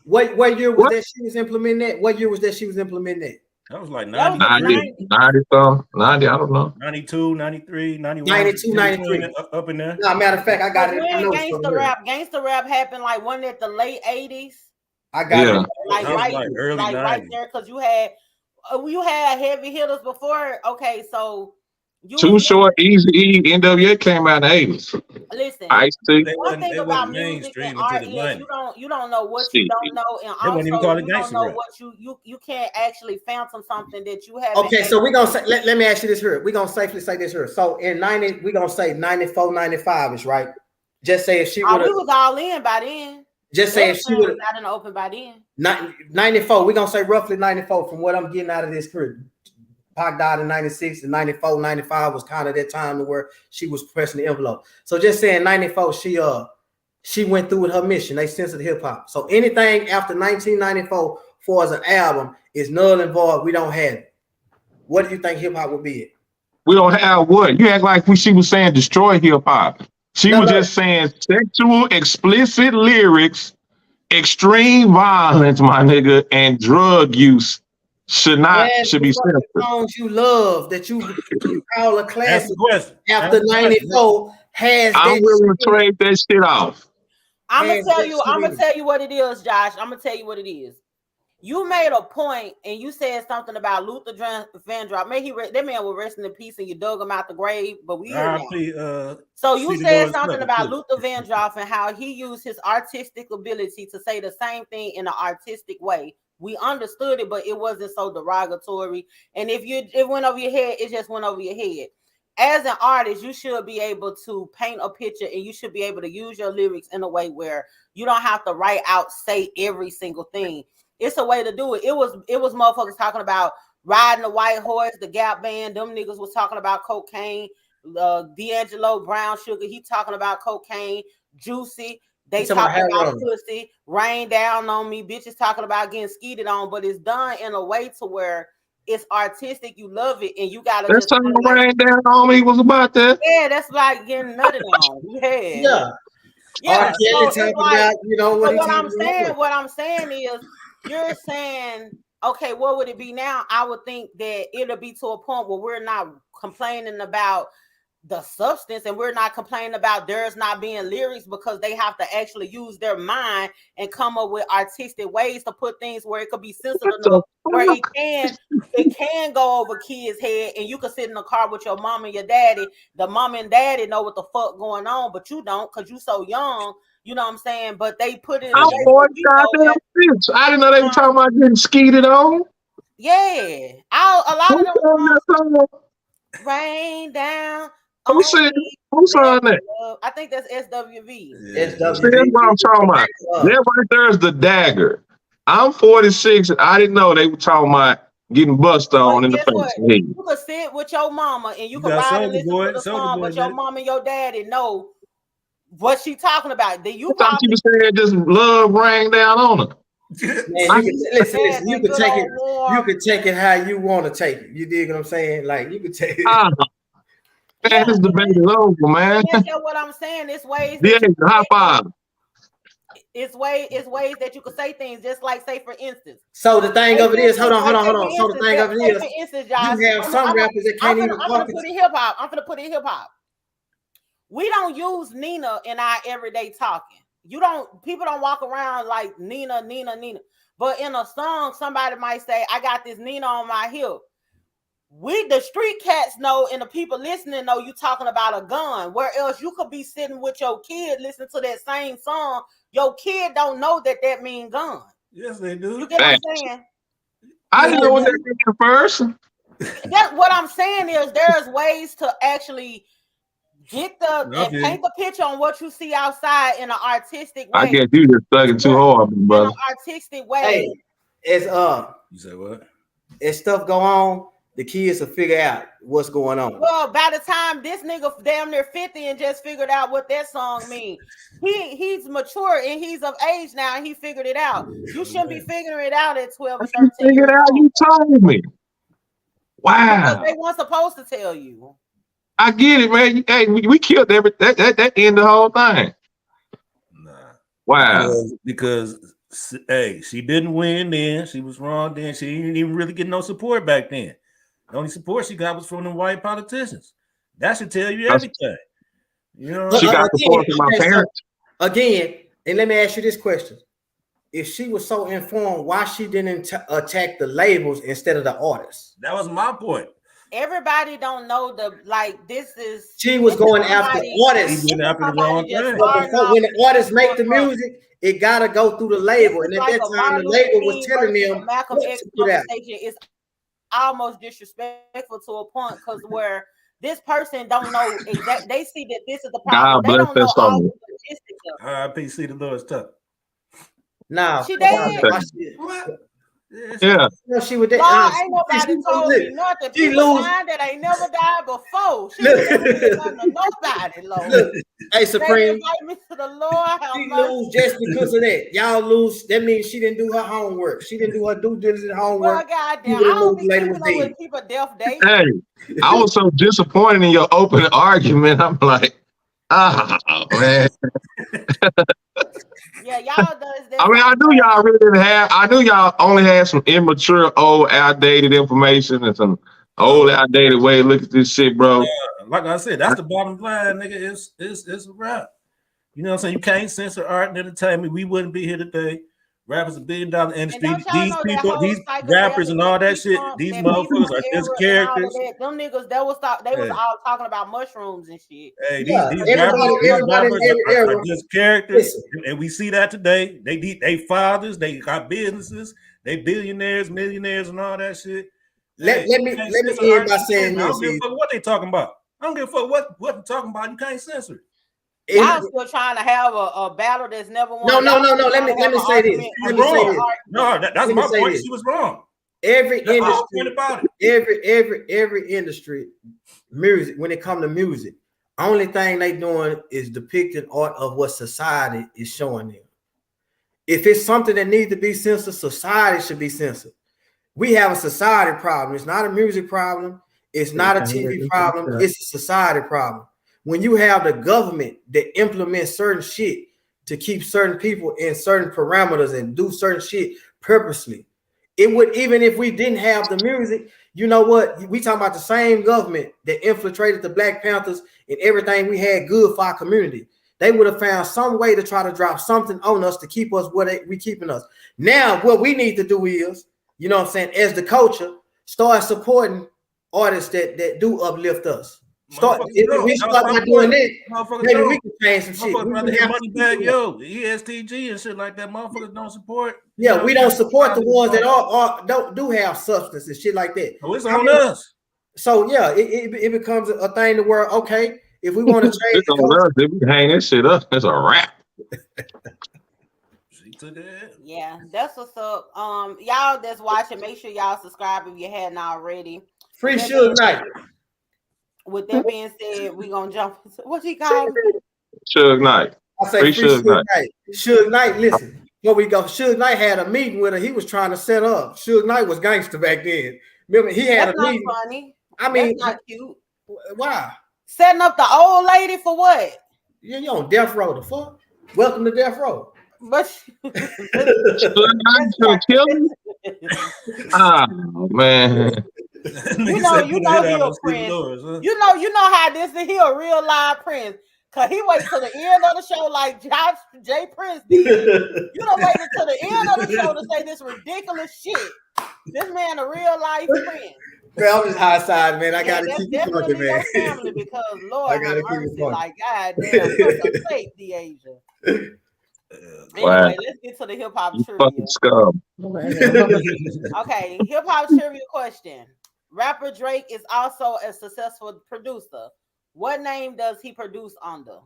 What year was that she was implementing that? What year was that she was implementing that? That was like 90, I don't know. 92, 93, 91. 92, 93. Up in there. No, matter of fact, I got it. Gangster rap happened like wasn't it the late 80s? I got it. Like early 90s. Right there, because you had heavy hitters before. Okay, so Too Short, Easy E, NWA came out in the 80s. Listen, one thing about music and art is you don't know what you don't know, and also you don't know what you can't actually phantom something that you have. Okay, so we're gonna say, let me ask you this here. We're gonna safely say this here. So in 90, we're gonna say 94, 95 is right. Just say if she would have, we was all in by then. Just say if she would have not in the open by then. 94, we're gonna say roughly 94 from what I'm getting out of this career. Pac died in 96 and 94, 95 was kind of that time where she was pressing the envelope. So just saying 94, she went through with her mission. They censored hip hop. So anything after 1994 for as an album is null and void. We don't have it. What do you think hip hop would be? We don't have what? You act like she was saying destroy hip hop. She was just saying sexual, explicit lyrics, extreme violence, my nigga, and drug use. Should be censored. Songs you love that you call a classic after 94 has. I'm willing to trade that shit off. I'm gonna tell you what it is, Josh. I'm gonna tell you what it is. You made a point and you said something about Luther Vandross. That man was resting in peace and you dug him out the grave, but we hear now. So you said something about Luther Vandross and how he used his artistic ability to say the same thing in an artistic way. We understood it, but it wasn't so derogatory. And if it went over your head, it just went over your head. As an artist, you should be able to paint a picture and you should be able to use your lyrics in a way where you don't have to write out, say every single thing. It's a way to do it. It was motherfuckers talking about riding a white horse, the Gap Band. Them niggas was talking about cocaine. D'Angelo Brown Sugar, he talking about cocaine. Juicy. They talking about pussy, rain down on me, bitches talking about getting skeeted on, but it's done in a way to where it's artistic, you love it, and you gotta just rain down on me was about that. Yeah, that's like getting nutted on. Yeah. So like, what I'm saying is you're saying, okay, what would it be now? I would think that it'll be to a point where we're not complaining about the substance, and we're not complaining about theirs not being lyrics, because they have to actually use their mind and come up with artistic ways to put things where it could be sensitive enough where it can go over kids' head, and you can sit in the car with your mom and your daddy. The mom and daddy know what the fuck going on, but you don't, because you so young. You know what I'm saying? But they put it in a way I didn't know they were talking about getting skeeted on. Yeah. A lot of them rain down. Who said that? I think that's SWV. SWV. That's what I'm talking about. That right there is the dagger. I'm 46, and I didn't know they were talking about getting bust on in the face. You could sit with your mama and you can ride and listen to the song, but your mom and your daddy know what she talking about. Then you thought you were saying just love rain down on her. Man, listen, you can take it. You can take it how you want to take it. You dig what I'm saying? Like you can take it. Man, this debate is over, man. That's what I'm saying. It's ways. Yeah, high five. It's ways that you could say things, just like, say for instance. So the thing of it is, hold on. So the thing of it is, for instance, y'all, you have some rappers that can't even. I'm gonna put it hip hop. I'm gonna put it hip hop. We don't use Nina in our everyday talking. People don't walk around like Nina. But in a song, somebody might say, I got this Nina on my hip. The street cats know, and the people listening know you talking about a gun. Where else you could be sitting with your kid listening to that same song. Your kid don't know that mean gun. Yes, they do. You get what I'm saying? I didn't know what that meant at first. That's what I'm saying is there's ways to actually get and paint the picture on what you see outside in an artistic way. I guess you just thugging too hard, brother. In an artistic way. Hey, as you say what? As stuff go on, the kids will figure out what's going on. Well, by the time this nigga damn near 50 and just figured out what that song means, he's mature and he's of age now, and he figured it out. You shouldn't be figuring it out at 12 and 13. Figured out, you told me. Wow. Because they weren't supposed to tell you. I get it, man. Hey, we killed everything. That ended the whole thing. Nah. Wow. Because hey, she didn't win then. She was wrong then. She didn't even really get no support back then. The only support she got was from the white politicians. That should tell you everything. You know, she got support from my parents. Again, and let me ask you this question. If she was so informed, why she didn't attack the labels instead of the artists? That was my point. Everybody don't know this is. She was going after artists. She went after the wrong thing. When the artists make the music, it gotta go through the label, and at that time, the label was telling them Malcolm X conversation is almost disrespectful to a point, because where this person don't know exactly, they see that this is the problem. They don't know all the logistics of it. R.I.P. Delores Tucker. No, she did. What? Yeah. No, she would. Ain't nobody told me nothing. People died that ain't never died before. She never did nothing to nobody, Lord. Hey, Supreme. Me to the Lord. She lose just because of that. Y'all lose. That means she didn't do her homework. She didn't do her due diligence homework. Well, goddamn, I don't be keeping up with people death days. Hey, I was so disappointed in your open argument. I'm like, man. Yeah, y'all does that. I mean, I knew y'all really didn't have. I knew y'all only had some immature, old, outdated information and some old, outdated way to look at this shit, bro. Like I said, that's the bottom line, nigga. It's a rap. You know what I'm saying? You can't censor art and entertainment. We wouldn't be here today. Rap is $1 billion industry. These people, these rappers and all that shit, these motherfuckers are just characters. Them niggas, they was all talking about mushrooms and shit. Hey, these rappers are just characters, and we see that today. They fathers, they got businesses, they billionaires, millionaires, and all that shit. Let me end by saying this. I don't give a fuck what they talking about. I don't give a fuck what they're talking about. You can't censor it. Y'all still trying to have a battle that's never won. No. Let me say this. No, that's my point. She was wrong. Every industry, music, when it comes to music, only thing they doing is depicting art of what society is showing them. If it's something that needs to be censored, society should be censored. We have a society problem. It's not a music problem. It's not a TV problem. It's a society problem. When you have the government that implements certain shit to keep certain people in certain parameters and do certain shit purposely, it would, even if we didn't have the music, you know what? We talking about the same government that infiltrated the Black Panthers and everything we had good for our community. They would have found some way to try to drop something on us to keep us where we keeping us. Now, what we need to do is, you know what I'm saying, as the culture, start supporting artists that do uplift us. If we start by doing that, maybe we can change some shit. Money Bag Yo, ESTG and shit like that. Motherfuckers don't support. Yeah, we don't support the ones that do have substance and shit like that. So it's on us. So yeah, it becomes a thing to where, okay, if we want to change, it's on us. If we hang this shit up, it's a wrap. Yeah, that's what's up. Y'all that's watching, make sure y'all subscribe if you hadn't already. Free Suge Knight. With that being said, we gonna jump into what you call it? Suge Knight. I say free Suge Knight. Suge Knight, listen. Before we go, Suge Knight had a meeting with her. He was trying to set up. Suge Knight was gangster back then. Remember, he had a meeting. Funny. I mean, that's not cute. Why? Setting up the old lady for what? Yeah, you on death row. The fuck? Welcome to death row. But oh man. You know he a prince. You know how this is. He a real live prince. Cause he waits till the end of the show like Jay Prince did. You don't wait until the end of the show to say this ridiculous shit. This man a real life prince. Man, I'm just high side, man. I gotta keep it funky, man. Your family because Lord, I gotta keep it funky. like goddamn, such a fake Deasia. Anyway, let's get to the hip hop trivia. Scum. Okay, hip hop trivia question. Rapper Drake is also a successful producer. What name does he produce under?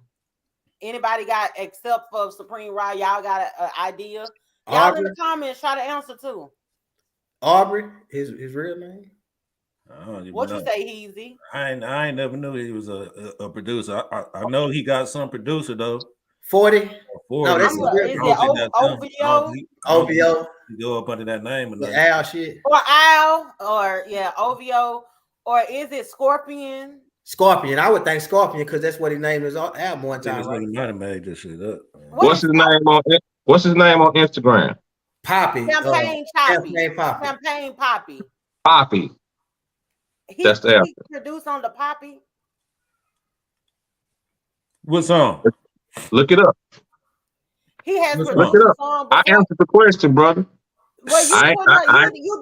Anybody got, except for Supreme Ride? Y'all got an idea? Y'all Aubrey. In the comments try to answer too. Aubrey, his real name. What you say, Heezy? I ain't never knew he was a producer. I know he got some producer though. 40. No, that's OVO. OVO. Go up under that name. The Al shit. Or Al, or OVO, or is it Scorpion? Scorpion. I would think Scorpion because that's what his name is. Al one time. Right? He might have made this shit up. What's his name on Instagram? Poppy. Champagne Poppy. Champagne Poppy. Poppy. That's the he produced on the Poppy. What song? Look it up. He has look it up. I answered the question, brother. Well,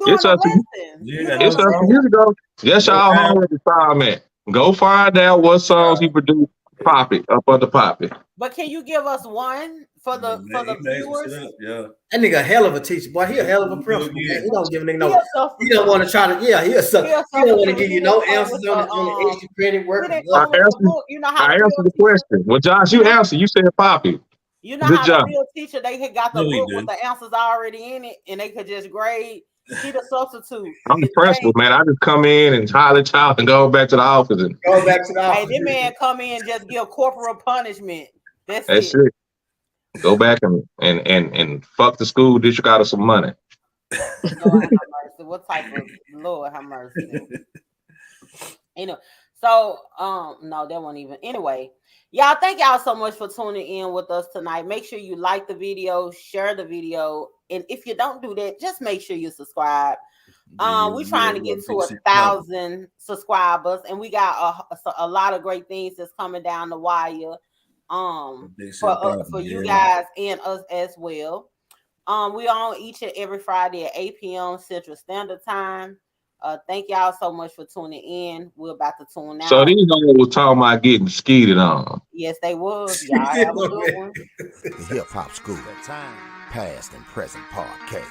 it's up to you. It's up to you to go. Yes, y'all already found that. Go find out what songs he produced. Poppy up under Poppy. But can you give us one for the viewers? Yeah. That nigga a hell of a teacher, boy. He a hell of a principal. Man. He don't give a nigga no. He don't want to try to. Yeah, he don't want to give you no answers on the extra credit work. I answered the question. Well, Josh, you answered. You said Poppy. You know how the real teacher, they had got the book with the answers already in it, and they could just grade. He the substitute. I'm the principal, man. I just come in and holler child and go back to the office. Hey, this man come in and just give corporal punishment. That's it. Go back and fuck the school district out of some money. Lord have mercy. What type of Lord have mercy? So no, that won't even. Anyway, y'all, thank y'all so much for tuning in with us tonight. Make sure you like the video, share the video, and if you don't do that, just make sure you subscribe. We're trying to get to 1,000 subscribers, and we got a lot of great things that's coming down the wire. For you guys and us as well. We on each and every Friday at 8 p.m. Central Standard Time. Thank y'all so much for tuning in. We're about to tune out. So these guys were talking about getting skeeted on. Yes, they was. Y'all have a good one. The Hip Hop School. Past and Present Podcast.